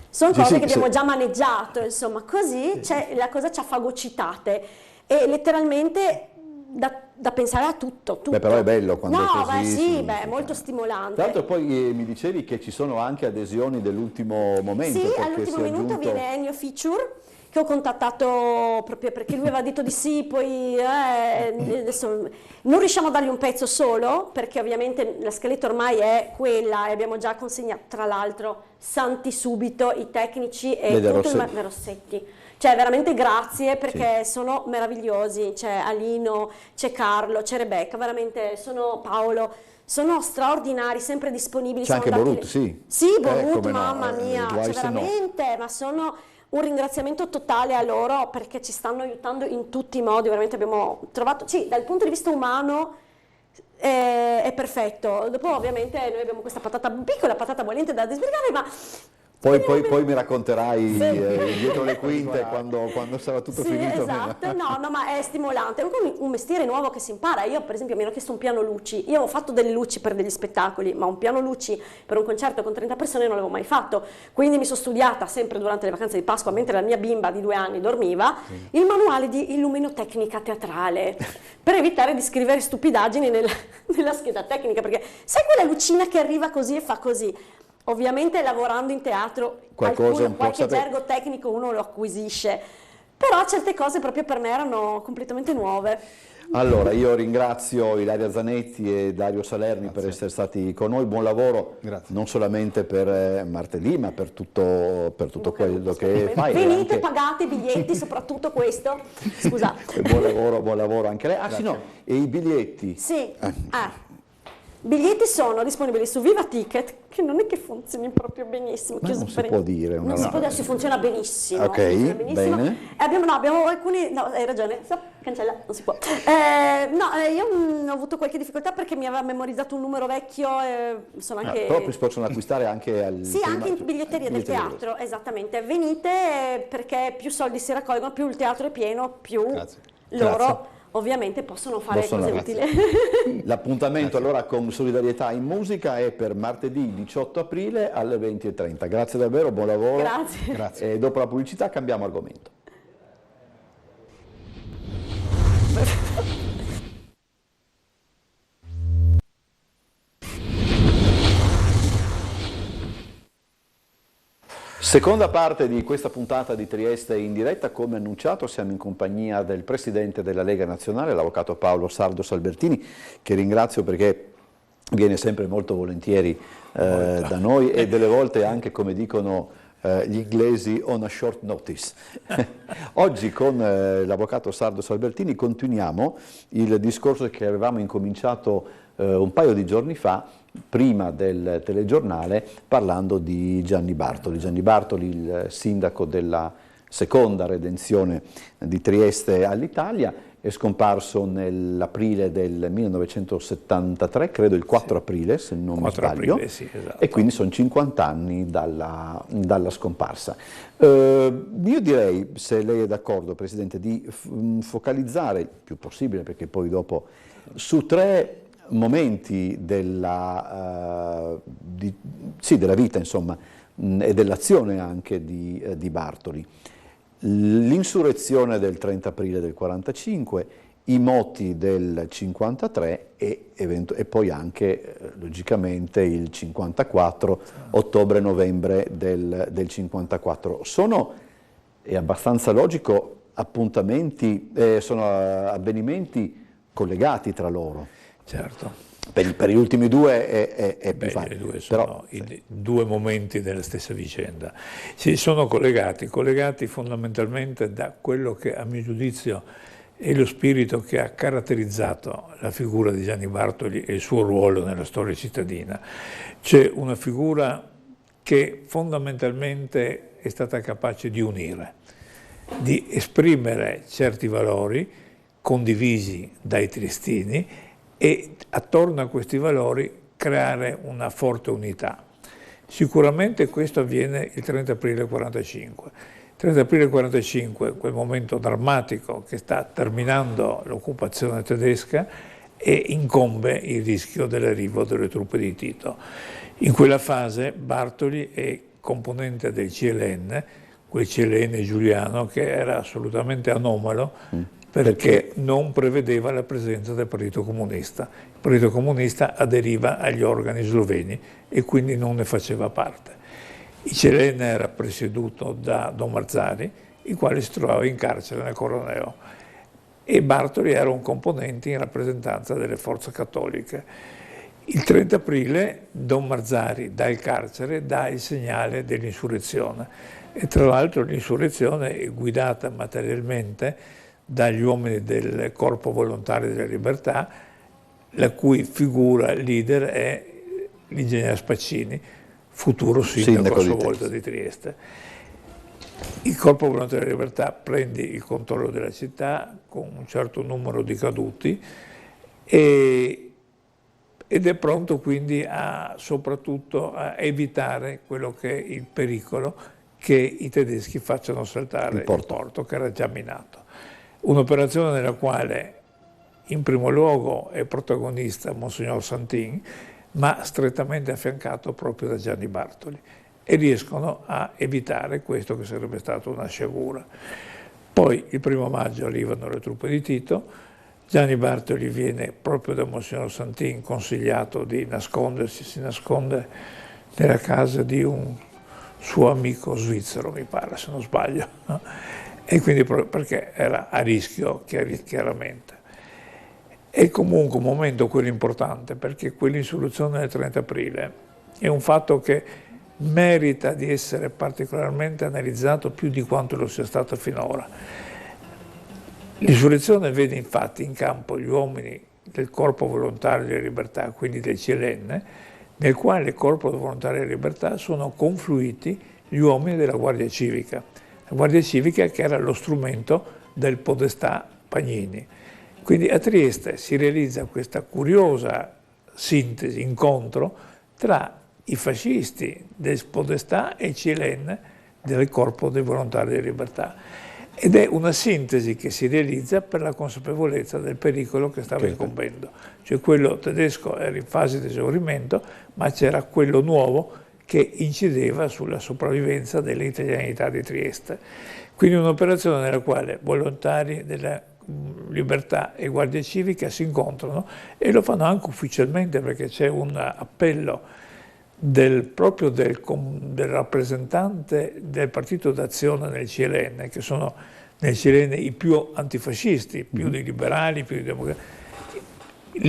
sono cose che abbiamo già maneggiato, insomma, così la cosa ci ha fagocitate e letteralmente da pensare a tutto. Beh, però è bello quando è così. Beh, sì, significa. beh, è molto stimolante. Tra l'altro poi mi dicevi che ci sono anche adesioni dell'ultimo momento. Sì, perché all'ultimo si è minuto aggiunto... viene Ennio Feature, che ho contattato proprio perché lui aveva detto di sì, poi adesso non riusciamo a dargli un pezzo solo, perché ovviamente la scaletta ormai è quella e abbiamo già consegnato, tra l'altro, santi subito, i tecnici e Vede tutto Rossetti. il Rossetti. Cioè veramente grazie perché sono meravigliosi, c'è Alino, c'è Carlo, c'è Rebecca, veramente Paolo, sono straordinari, sempre disponibili. C'è anche siamo Borut, andati- sì. Sì, Borut, come no, mamma mia, guai cioè se no. veramente, ma sono un ringraziamento totale a loro perché ci stanno aiutando in tutti i modi, veramente abbiamo trovato, sì, dal punto di vista umano è perfetto. Dopo ovviamente noi abbiamo questa piccola patata bollente da disbrigare, ma Poi mi racconterai dietro le quinte quando sarà tutto sì, finito. esatto, no, ma è stimolante, è un mestiere nuovo che si impara. Io per esempio mi hanno chiesto un piano luci, io ho fatto delle luci per degli spettacoli, ma un piano luci per un concerto con 30 persone non l'avevo mai fatto, quindi mi sono studiata sempre durante le vacanze di Pasqua, mentre la mia bimba di 2 anni dormiva, il manuale di illuminotecnica teatrale, per evitare di scrivere stupidaggini nella scheda tecnica, perché sai quella lucina che arriva così e fa così? Ovviamente lavorando in teatro qualche gergo tecnico uno lo acquisisce, però certe cose proprio per me erano completamente nuove. Allora, io ringrazio Ilaria Zanetti e Dario Salerni per essere stati con noi, buon lavoro. Grazie. Non solamente per martedì ma per tutto quello che fai. Venite, pagate i biglietti, soprattutto questo, scusate. Buon lavoro anche lei. Grazie. Sì, no, e i biglietti? Sì, biglietti sono disponibili su Viva Ticket, che non è che funzioni proprio benissimo. Ma non si può dire una Non si può dire, si funziona benissimo. Ok, funziona benissimo. bene. Abbiamo alcuni, no, hai ragione, cancella, non si può. Io ho avuto qualche difficoltà perché mi aveva memorizzato un numero vecchio, sono anche... Però si possono acquistare anche al... Sì, anche in biglietteria del teatro, esattamente. Venite perché più soldi si raccolgono, più il teatro è pieno, più Grazie. loro... Grazie. Ovviamente possono fare Possono, cose grazie. utili. L'appuntamento allora con Solidarietà in Musica è per martedì 18 aprile alle 20:30. Grazie davvero, buon lavoro. Grazie. Grazie. E dopo la pubblicità cambiamo argomento. Seconda parte di questa puntata di Trieste in diretta, come annunciato siamo in compagnia del Presidente della Lega Nazionale, l'Avvocato Paolo Sardos Albertini, che ringrazio perché viene sempre molto volentieri da noi e delle volte anche, come dicono gli inglesi, on a short notice. Oggi con l'Avvocato Sardos Albertini continuiamo il discorso che avevamo incominciato un paio di giorni fa, prima del telegiornale, parlando di Gianni Bartoli. Gianni Bartoli, il sindaco della seconda redenzione di Trieste all'Italia, è scomparso nell'aprile del 1973, credo il 4 aprile, se non mi sbaglio, aprile, sì, esatto. E quindi sono 50 anni dalla scomparsa. Io direi, se lei è d'accordo, Presidente, di focalizzare il più possibile, perché poi dopo, su 3 momenti della vita, insomma, e dell'azione anche di Bartoli. L'insurrezione del 30 aprile del 45, i moti del 53 e poi anche, logicamente, il 54, ottobre-novembre del 54. Sono, è abbastanza logico, sono avvenimenti collegati tra loro. Certo. Per gli ultimi 2 è più facile. I 2 sono i 2 momenti della stessa vicenda. Sì, sono collegati fondamentalmente da quello che, a mio giudizio, è lo spirito che ha caratterizzato la figura di Gianni Bartoli e il suo ruolo nella storia cittadina. C'è una figura che fondamentalmente è stata capace di unire, di esprimere certi valori condivisi dai triestini e attorno a questi valori creare una forte unità. Sicuramente questo avviene il 30 aprile 45. 30 aprile 45, quel momento drammatico che sta terminando l'occupazione tedesca e incombe il rischio dell'arrivo delle truppe di Tito. In quella fase Bartoli è componente del CLN, quel CLN Giuliano che era assolutamente anomalo perché non prevedeva la presenza del Partito Comunista. Il Partito Comunista aderiva agli organi sloveni e quindi non ne faceva parte. Il CLN era presieduto da Don Marzari, il quale si trovava in carcere nel Coroneo, e Bartoli era un componente in rappresentanza delle forze cattoliche. Il 30 aprile Don Marzari dal carcere dà il segnale dell'insurrezione e tra l'altro l'insurrezione è guidata materialmente dagli uomini del Corpo Volontario della Libertà, la cui figura leader è l'ingegner Spaccini, futuro sindaco a sua volta di Trieste. Il Corpo Volontario della Libertà prende il controllo della città con un certo numero di caduti ed è pronto quindi soprattutto a evitare quello che è il pericolo che i tedeschi facciano saltare il porto che era già minato. Un'operazione nella quale in primo luogo è protagonista Monsignor Santin, ma strettamente affiancato proprio da Gianni Bartoli, e riescono a evitare questo che sarebbe stata una sciagura. Poi il 1° maggio arrivano le truppe di Tito, Gianni Bartoli viene proprio da Monsignor Santin consigliato di nascondersi, si nasconde nella casa di un suo amico svizzero, mi pare, se non sbaglio, e quindi perché era a rischio chiaramente. È comunque un momento quello importante, perché quell'insurrezione del 30 aprile è un fatto che merita di essere particolarmente analizzato più di quanto lo sia stato finora. L'insurrezione vede infatti in campo gli uomini del Corpo Volontario della Libertà, quindi del CLN, nel quale il Corpo Volontario della Libertà sono confluiti gli uomini della Guardia Civica. La Guardia Civica che era lo strumento del podestà Pagnini. Quindi a Trieste si realizza questa curiosa sintesi, incontro tra i fascisti del podestà e il CLN del Corpo dei Volontari della Libertà. Ed è una sintesi che si realizza per la consapevolezza del pericolo che stava incombendo. Cioè quello tedesco era in fase di esaurimento, ma c'era quello nuovo che incideva sulla sopravvivenza dell'italianità di Trieste. Quindi un'operazione nella quale volontari della Libertà e Guardia Civica si incontrano e lo fanno anche ufficialmente, perché c'è un appello proprio del rappresentante del Partito d'Azione nel CLN, che sono nel CLN i più antifascisti, più dei liberali, più dei democratici,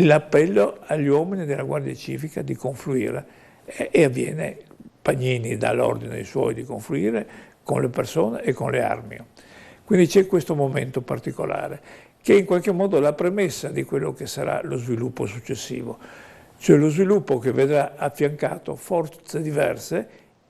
l'appello agli uomini della Guardia Civica di confluire e avviene, Pagnini dà l'ordine ai suoi di confluire con le persone e con le armi. Quindi c'è questo momento particolare che è in qualche modo la premessa di quello che sarà lo sviluppo successivo. Cioè lo sviluppo che vedrà affiancato forze diverse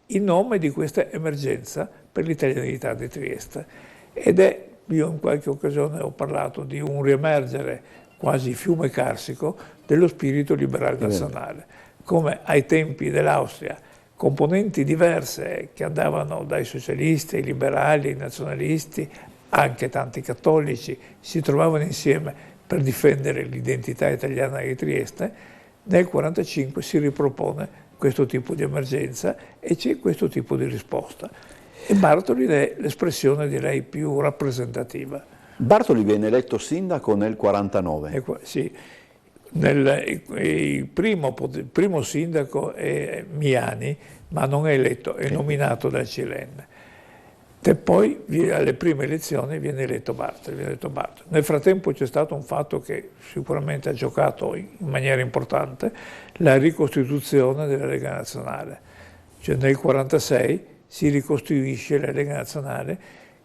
in nome di questa emergenza per l'italianità di Trieste. Ed io in qualche occasione ho parlato di un riemergere quasi fiume carsico dello spirito liberale nazionale, come ai tempi dell'Austria componenti diverse che andavano dai socialisti ai liberali, ai nazionalisti, anche tanti cattolici, si trovavano insieme per difendere l'identità italiana di Trieste. Nel 1945 si ripropone questo tipo di emergenza e c'è questo tipo di risposta. E Bartoli è l'espressione, direi, più rappresentativa. Bartoli viene eletto sindaco nel 1949. Sì, il primo sindaco è Miani, ma non è eletto, è nominato dal CLN. E poi alle prime elezioni viene eletto Bartoli. Nel frattempo c'è stato un fatto che sicuramente ha giocato in maniera importante, la ricostituzione della Lega Nazionale. Cioè nel 1946 si ricostituisce la Lega Nazionale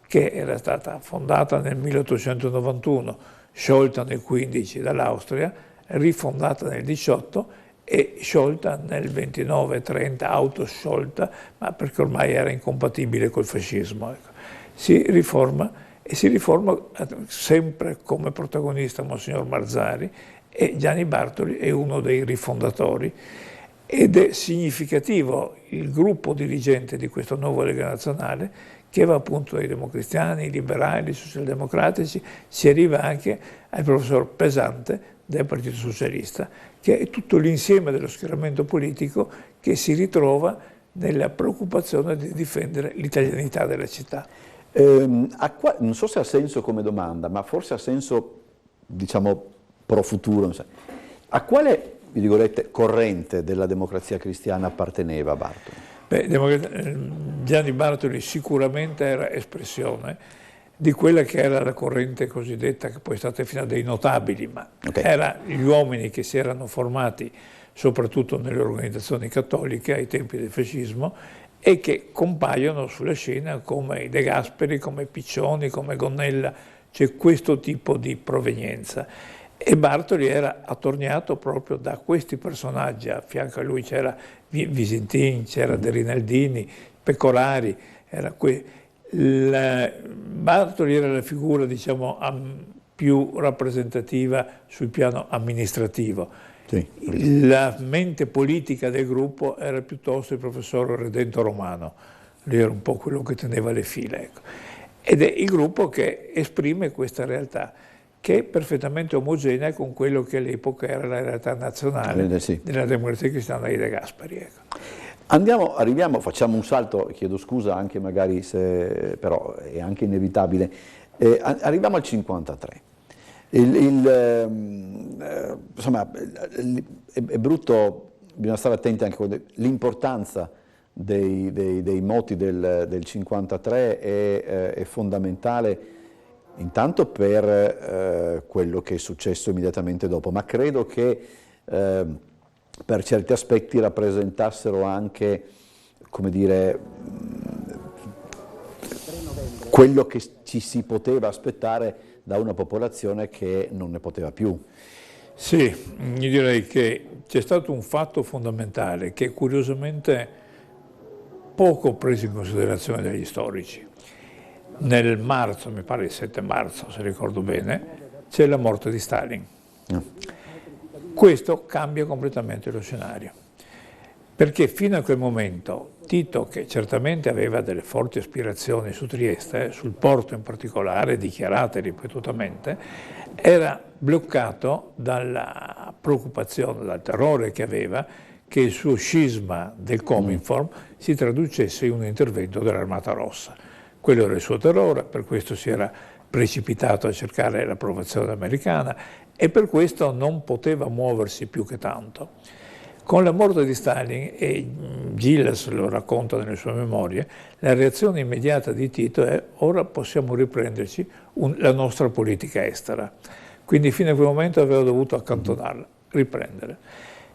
che era stata fondata nel 1891, sciolta nel 15 dall'Austria, rifondata nel 18 e sciolta nel 29-30, autosciolta, ma perché ormai era incompatibile col fascismo. Ecco. Si riforma sempre come protagonista Monsignor Marzari, e Gianni Bartoli è uno dei rifondatori, ed è significativo il gruppo dirigente di questa nuova Lega Nazionale, che va appunto dai democristiani, liberali, socialdemocratici, si arriva anche al professor Pesante del Partito Socialista, che è tutto l'insieme dello schieramento politico che si ritrova nella preoccupazione di difendere l'italianità della città. Non so se ha senso come domanda, ma forse ha senso, diciamo, pro futuro. Non so. A quale, virgolette, corrente della democrazia cristiana apparteneva Bartoli? Gianni Bartoli sicuramente era espressione di quella che era la corrente cosiddetta, che poi è stata fino a dei notabili, ma erano gli uomini che si erano formati soprattutto nelle organizzazioni cattoliche ai tempi del fascismo e che compaiono sulla scena come i De Gasperi, come Piccioni, come Gonnella, c'è questo tipo di provenienza. E Bartoli era attorniato proprio da questi personaggi, a fianco a lui c'era Visintin, c'era De Rinaldini, Pecorari, Bartoli era la figura, diciamo, più rappresentativa sul piano amministrativo. Sì. La mente politica del gruppo era piuttosto il professor Redento Romano, lui era un po' quello che teneva le file. Ecco. Ed è il gruppo che esprime questa realtà, che è perfettamente omogenea con quello che all'epoca era la realtà nazionale della democrazia cristiana di De Gasperi. Ecco. Arriviamo, facciamo un salto, chiedo scusa anche magari se, però è anche inevitabile, arriviamo al 53. Insomma, è brutto, bisogna stare attenti anche con l'importanza dei moti del 53 è fondamentale intanto per quello che è successo immediatamente dopo, ma credo che per certi aspetti rappresentassero anche, come dire, quello che ci si poteva aspettare da una popolazione che non ne poteva più. Sì, io direi che c'è stato un fatto fondamentale che curiosamente poco preso in considerazione dagli storici. Nel marzo, mi pare il 7 marzo, se ricordo bene, c'è la morte di Stalin. Questo cambia completamente lo scenario, perché fino a quel momento Tito, che certamente aveva delle forti aspirazioni su Trieste, sul porto in particolare, dichiarate ripetutamente, era bloccato dalla preoccupazione, dal terrore che aveva che il suo scisma del Cominform si traducesse in un intervento dell'Armata Rossa. Quello era il suo terrore, per questo si era precipitato a cercare l'approvazione americana e per questo non poteva muoversi più che tanto. Con la morte di Stalin, e Gilles lo racconta nelle sue memorie, la reazione immediata di Tito è: ora possiamo riprenderci la nostra politica estera. Quindi fino a quel momento aveva dovuto accantonarla, riprendere.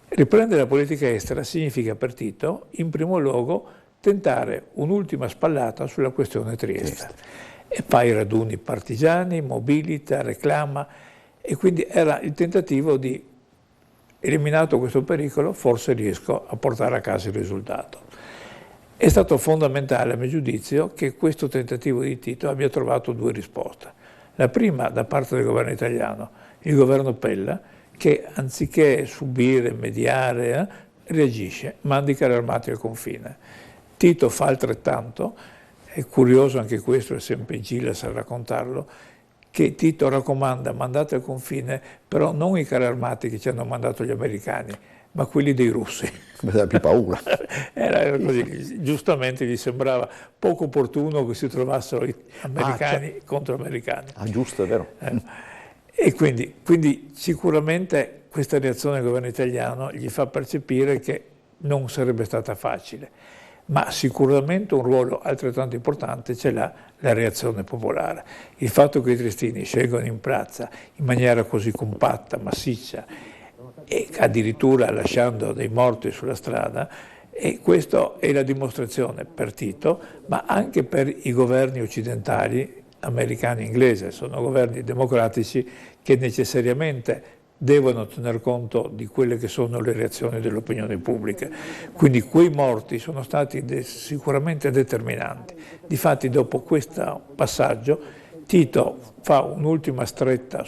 Riprendere la politica estera significa per Tito, in primo luogo, tentare un'ultima spallata sulla questione Trieste. E fa i raduni partigiani, mobilita, reclama, e quindi era il tentativo di, eliminato questo pericolo, forse riesco a portare a casa il risultato. È stato fondamentale, a mio giudizio, che questo tentativo di Tito abbia trovato due risposte. La prima da parte del governo italiano, il governo Pella, che anziché subire, mediare, reagisce, manda i carri armati al confine. Tito fa altrettanto, è curioso anche questo, è sempre Gilles a raccontarlo, che Tito raccomanda: mandate al confine, però non i carri armati che ci hanno mandato gli americani, ma quelli dei russi. Aveva più paura. Era così, giustamente gli sembrava poco opportuno che si trovassero gli americani contro americani. Ah, giusto, è vero. E quindi sicuramente questa reazione del governo italiano gli fa percepire che non sarebbe stata facile, ma sicuramente un ruolo altrettanto importante ce l'ha la reazione popolare. Il fatto che i triestini scelgono in piazza in maniera così compatta, massiccia, e addirittura lasciando dei morti sulla strada, e questo è la dimostrazione per Tito, ma anche per i governi occidentali, americani e inglesi, sono governi democratici che necessariamente devono tener conto di quelle che sono le reazioni dell'opinione pubblica. Quindi quei morti sono stati sicuramente determinanti. Difatti dopo questo passaggio Tito fa un'ultima stretta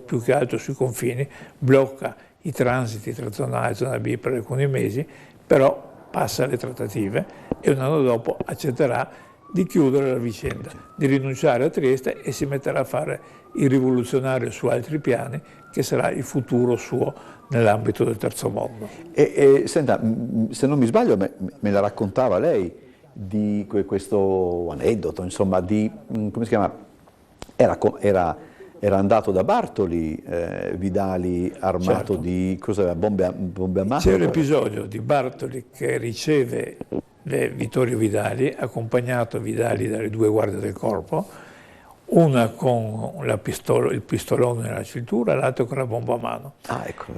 più che altro sui confini, blocca i transiti tra zona A e zona B per alcuni mesi, però passa alle trattative e un anno dopo accetterà di chiudere la vicenda, di rinunciare a Trieste e si metterà a fare il rivoluzionario su altri piani, che sarà il futuro suo nell'ambito del terzo mondo. Senta, se non mi sbaglio, me la raccontava lei di questo aneddoto, insomma, di, come si chiama, era andato da Bartoli, Vidali, armato, certo, di cosa, bombe a mano? C'è l'episodio di Bartoli che riceve Vittorio Vidali, accompagnato Vidali dalle 2 guardie del corpo, una con il pistolone nella cintura, l'altra con la bomba a mano. Ah, ecco.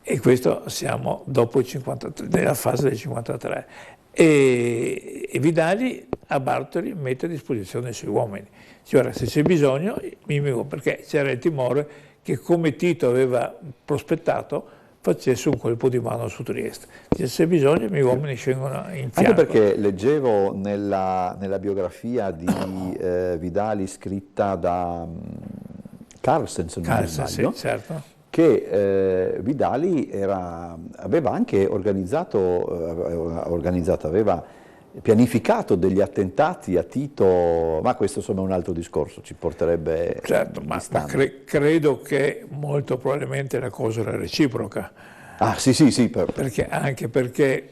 E questo siamo dopo il 53, nella fase del 53. E Vidali a Bartoli mette a disposizione i suoi uomini. Cioè, ora, se c'è bisogno, perché c'era il timore che, come Tito aveva prospettato, facesse un colpo di mano su Trieste. Se c'è bisogno, i miei uomini scendono in fianco. Anche perché leggevo nella biografia di Vidali scritta da Carlsen, se non mi sbaglio, sì, certo, che Vidali aveva anche aveva pianificato degli attentati a Tito, ma questo insomma è un altro discorso, ci porterebbe... Certo, ma credo che molto probabilmente la cosa era reciproca. Ah, sì. Anche perché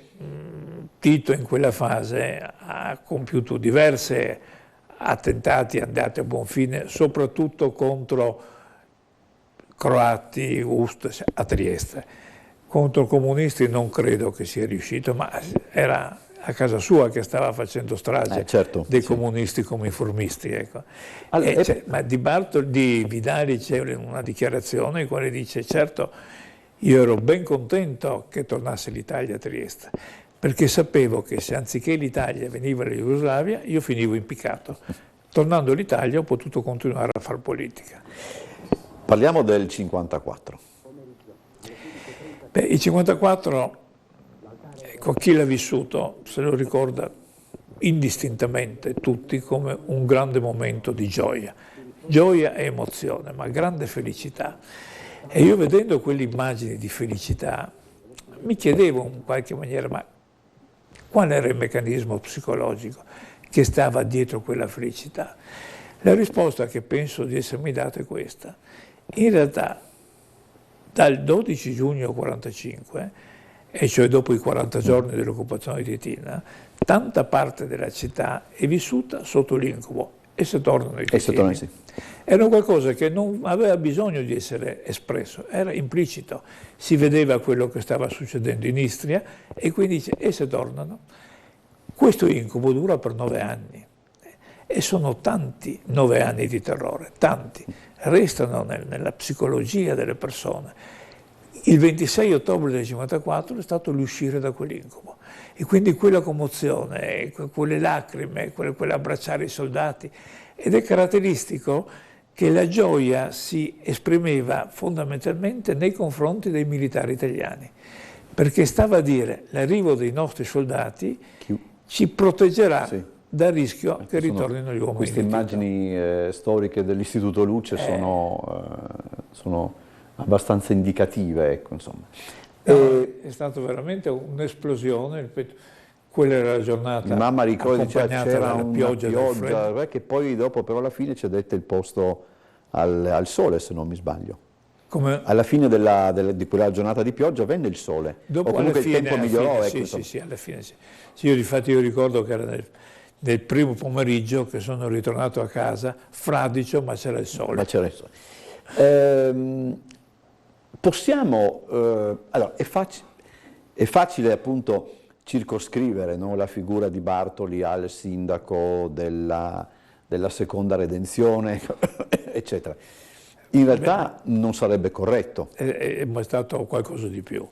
Tito in quella fase ha compiuto diversi attentati andati a buon fine, soprattutto contro croati, a Trieste. Contro i comunisti non credo che sia riuscito, ma era a casa sua che stava facendo strage, certo, dei sì, comunisti come i formisti. Ecco. Allora, ma di Vidali c'è una dichiarazione in cui dice: certo, io ero ben contento che tornasse l'Italia a Trieste, perché sapevo che se anziché l'Italia veniva la Jugoslavia, io finivo impiccato. Tornando all'Italia ho potuto continuare a fare politica. Parliamo del 54. Il 54... Ecco, chi l'ha vissuto se lo ricorda indistintamente tutti come un grande momento di gioia e emozione, ma grande felicità. E io, vedendo quelle immagini di felicità, mi chiedevo in qualche maniera: ma qual era il meccanismo psicologico che stava dietro quella felicità? La risposta che penso di essermi data è questa: in realtà dal 12 giugno 1945, e cioè dopo i 40 giorni dell'occupazione di Titina, tanta parte della città è vissuta sotto l'incubo e se tornano i Titini. Sì. Era qualcosa che non aveva bisogno di essere espresso, era implicito. Si vedeva quello che stava succedendo in Istria e quindi dice: e se tornano? Questo incubo dura per 9 anni e sono tanti 9 anni di terrore, tanti, restano nella psicologia delle persone. Il 26 ottobre del 1954 è stato l'uscire da quell'incubo e quindi quella commozione, quelle lacrime, quell'abbracciare i soldati, ed è caratteristico che la gioia si esprimeva fondamentalmente nei confronti dei militari italiani, perché stava a dire: l'arrivo dei nostri soldati ci proteggerà, sì, dal rischio che ritornino gli uomini. Queste immagini storiche dell'Istituto Luce sono abbastanza indicative, ecco, insomma. È stato veramente un'esplosione, ripeto, quella era la giornata mamma ricorda, accompagnata c'era dalla una pioggia che poi dopo però alla fine ci dette il posto al sole, se non mi sbaglio. Come? Alla fine di quella giornata di pioggia venne il sole, dopo, o comunque il tempo migliorò. Fine, ecco, sì, alla fine sì. Io ricordo che era nel primo pomeriggio che sono ritornato a casa, fradicio, ma c'era il sole. Possiamo, allora, è facile appunto circoscrivere, no, la figura di Bartoli al sindaco della seconda redenzione, eccetera. In realtà non sarebbe corretto. È stato qualcosa di più.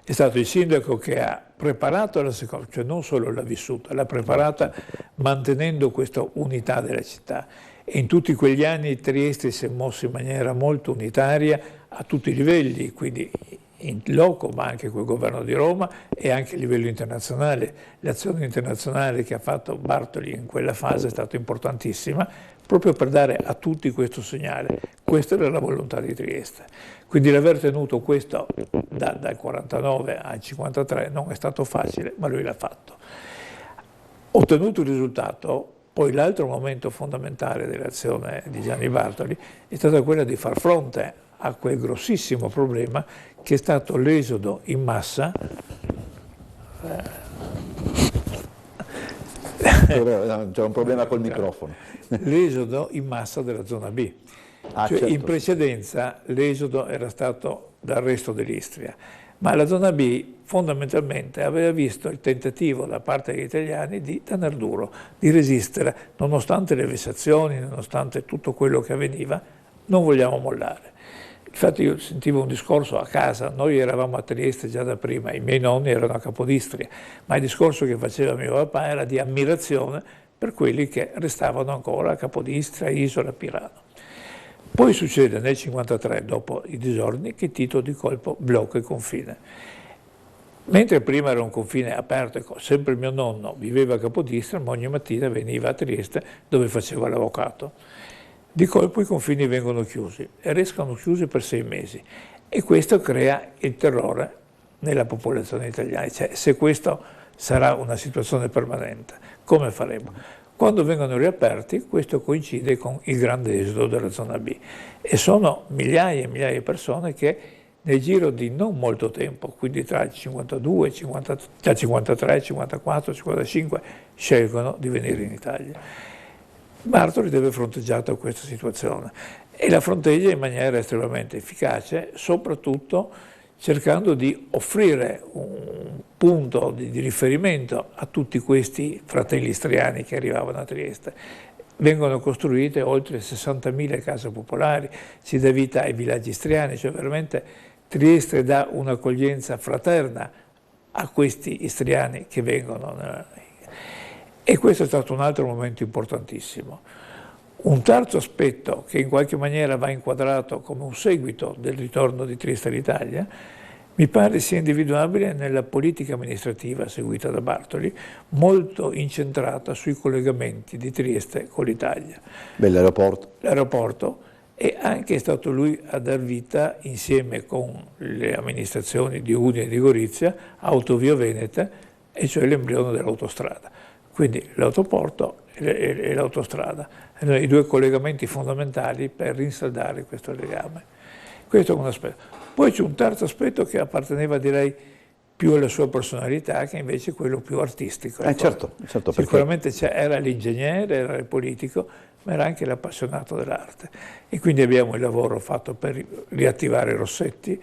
È stato il sindaco che ha preparato la seconda, cioè non solo l'ha vissuta, l'ha preparata mantenendo questa unità della città. E in tutti quegli anni Trieste si è mossa in maniera molto unitaria a tutti i livelli, quindi in loco, ma anche col governo di Roma e anche a livello internazionale. L'azione internazionale che ha fatto Bartoli in quella fase è stata importantissima, proprio per dare a tutti questo segnale. Questa era la volontà di Trieste. Quindi l'aver tenuto questo dal 49 al 53 non è stato facile, ma lui l'ha fatto. Ottenuto il risultato, poi l'altro momento fondamentale dell'azione di Gianni Bartoli è stata quella di far fronte a quel grossissimo problema che è stato l'esodo in massa C'è un problema col microfono. l'esodo in massa della zona B. Ah, Cioè, certo, in precedenza l'esodo era stato dal resto dell'Istria, ma la zona B fondamentalmente aveva visto il tentativo da parte degli italiani di tener duro, di resistere, nonostante le vessazioni, nonostante tutto quello che avveniva, non vogliamo mollare. Infatti io sentivo un discorso a casa, noi eravamo a Trieste già da prima, i miei nonni erano a Capodistria, ma il discorso che faceva mio papà era di ammirazione per quelli che restavano ancora a Capodistria, Isola, Pirano. Poi succede nel 1953, dopo i disordini, che Tito di colpo blocca il confine. Mentre prima era un confine aperto, sempre mio nonno viveva a Capodistria, ma ogni mattina veniva a Trieste dove faceva l'avvocato. Di colpo i confini vengono chiusi e restano chiusi per 6 mesi e questo crea il terrore nella popolazione italiana. Cioè, se questo sarà una situazione permanente, come faremo? Quando vengono riaperti, questo coincide con il grande esodo della zona B e sono migliaia e migliaia di persone che nel giro di non molto tempo, quindi tra il 52, 53, 54, 55, scelgono di venire in Italia. Bartoli deve fronteggiare questa situazione e la fronteggia in maniera estremamente efficace, soprattutto cercando di offrire un punto di riferimento a tutti questi fratelli istriani che arrivavano a Trieste. Vengono costruite oltre 60.000 case popolari, si dà vita ai villaggi istriani, cioè veramente Trieste dà un'accoglienza fraterna a questi istriani che vengono. E questo è stato un altro momento importantissimo. Un terzo aspetto che in qualche maniera va inquadrato come un seguito del ritorno di Trieste all'Italia, mi pare sia individuabile nella politica amministrativa seguita da Bartoli, molto incentrata sui collegamenti di Trieste con l'Italia. L'aeroporto. L'aeroporto, e anche è stato lui a dar vita, insieme con le amministrazioni di Udine e di Gorizia, a Autovia Veneta, e cioè l'embrione dell'autostrada. Quindi l'aeroporto e l'autostrada erano i due collegamenti fondamentali per rinsaldare questo legame. Questo è un aspetto. Poi c'è un terzo aspetto che apparteneva, direi, più alla sua personalità, che invece è quello più artistico. Certo, sicuramente era l'ingegnere, era il politico, ma era anche l'appassionato dell'arte. E quindi abbiamo il lavoro fatto per riattivare Rossetti.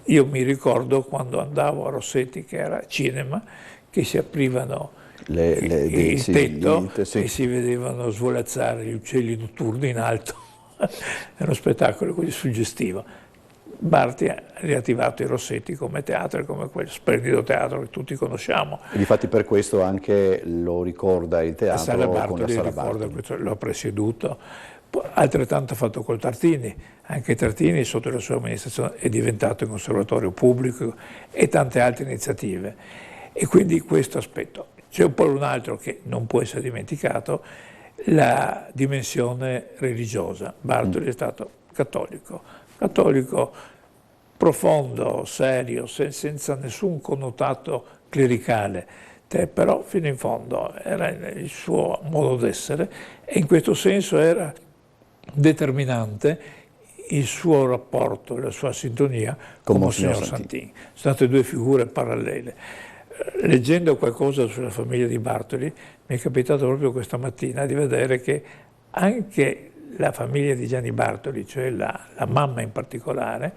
Io mi ricordo quando andavo a Rossetti, che era cinema, che si aprivano il tetto e si vedevano svolazzare gli uccelli notturni in alto. Era uno spettacolo così suggestivo. Barti ha riattivato i Rossetti come teatro, come quel splendido teatro che tutti conosciamo. E difatti per questo anche lo ricorda il teatro con la Sala Bartoli. L'ho presieduto. Altrettanto ha fatto col Tartini, anche Tartini sotto la sua amministrazione è diventato il conservatorio pubblico e tante altre iniziative. E quindi questo aspetto. C'è poi un altro che non può essere dimenticato, la dimensione religiosa. Bartoli è stato cattolico profondo, serio, senza nessun connotato clericale, però fino in fondo era il suo modo d'essere e in questo senso era determinante il suo rapporto, la sua sintonia con Monsignor Santin. Sono state due figure parallele. Leggendo qualcosa sulla famiglia di Bartoli, mi è capitato proprio questa mattina di vedere che anche la famiglia di Gianni Bartoli, cioè la mamma in particolare,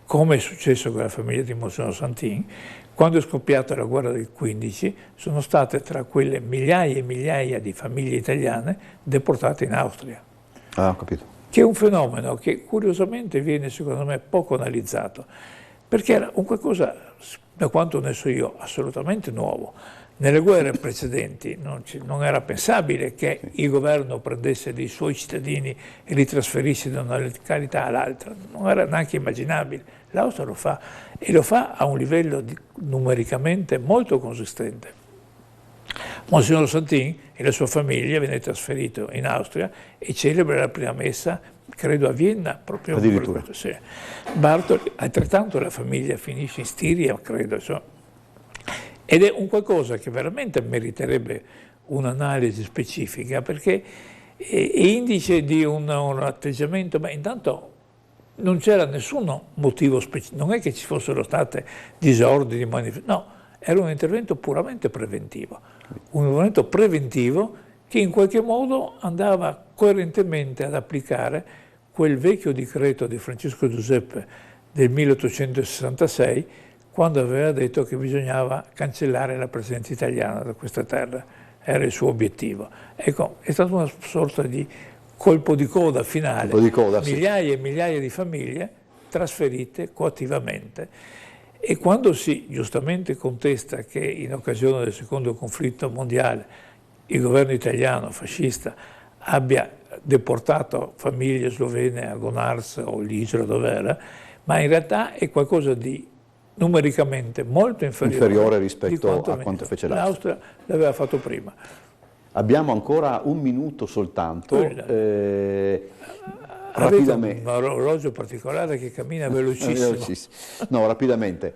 come è successo con la famiglia di Monsignor Santin, quando è scoppiata la guerra del 15, sono state tra quelle migliaia e migliaia di famiglie italiane deportate in Austria. Ah, ho capito. Che è un fenomeno che curiosamente viene, secondo me, poco analizzato, perché era un qualcosa, da quanto ne so io, assolutamente nuovo. Nelle guerre precedenti non era pensabile che il governo prendesse dei suoi cittadini e li trasferisse da una località all'altra, non era neanche immaginabile. L'Austria lo fa e lo fa a un livello numericamente molto consistente. Monsignor Santin e la sua famiglia viene trasferito in Austria e celebra la prima messa, credo a Vienna, proprio addirittura. Sì. Bartoli, altrettanto la famiglia finisce in Stiria, credo, insomma. Ed è un qualcosa che veramente meriterebbe un'analisi specifica, perché è indice di un atteggiamento, ma intanto non c'era nessun motivo specifico, non è che ci fossero state disordini, no, era un intervento puramente preventivo, un intervento preventivo che in qualche modo andava coerentemente ad applicare quel vecchio decreto di Francesco Giuseppe del 1866, quando aveva detto che bisognava cancellare la presenza italiana da questa terra, era il suo obiettivo. Ecco, è stata una sorta di colpo di coda finale, migliaia e migliaia di famiglie trasferite coattivamente. E quando si giustamente contesta che in occasione del secondo conflitto mondiale il governo italiano fascista abbia deportato famiglie slovene a Gonars o l'Isola dov'era, ma in realtà è qualcosa di numericamente molto inferiore rispetto a quanto fece l'Austria. L'Austria l'aveva fatto prima. Abbiamo ancora un minuto soltanto. Rapidamente. Un orologio particolare che cammina velocissimo. No, rapidamente.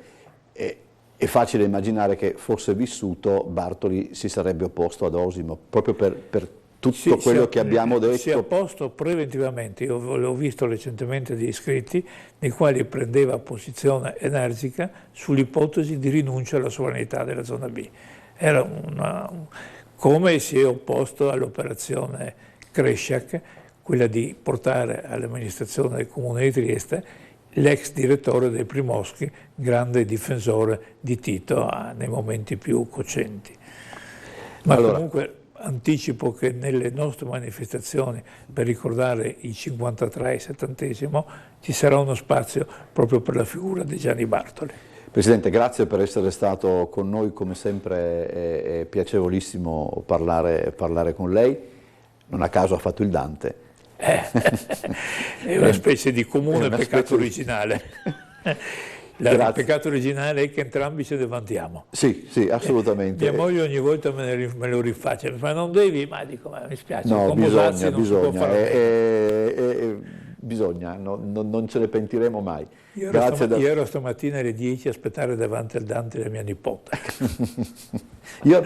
È facile immaginare che, fosse vissuto, Bartoli si sarebbe opposto ad Osimo, proprio per tutto quello che abbiamo detto. Si è opposto preventivamente. Io l'ho visto recentemente degli scritti nei quali prendeva posizione energica sull'ipotesi di rinuncia alla sovranità della zona B. Era come si è opposto all'operazione Kresiak, quella di portare all'amministrazione del Comune di Trieste l'ex direttore dei Primoschi, grande difensore di Tito nei momenti più cocenti. Ma allora, comunque anticipo che nelle nostre manifestazioni per ricordare i 53 e il 70° ci sarà uno spazio proprio per la figura di Gianni Bartoli. Presidente, grazie per essere stato con noi, come sempre è piacevolissimo parlare con lei, non a caso ha fatto il Dante. È una specie di comune peccato originale. Il peccato originale è che entrambi ce ne vantiamo. Sì, assolutamente. Mia moglie ogni volta me lo rifaccia, ma non devi, ma dico, ma mi spiace. No, bisogna, non ce ne pentiremo mai. Io ero stamattina alle 10 a aspettare davanti al Dante della mia nipote.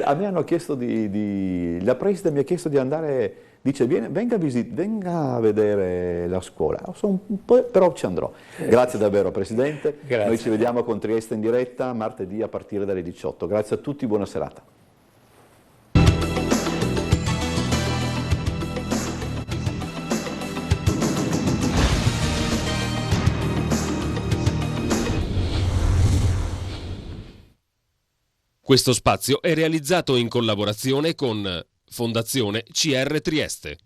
A me hanno chiesto la preside mi ha chiesto di andare, dice venga a vedere la scuola, però ci andrò. Grazie davvero Presidente, Grazie. Noi ci vediamo con Trieste in diretta martedì a partire dalle 18. Grazie a tutti, buona serata. Questo spazio è realizzato in collaborazione con Fondazione CR Trieste.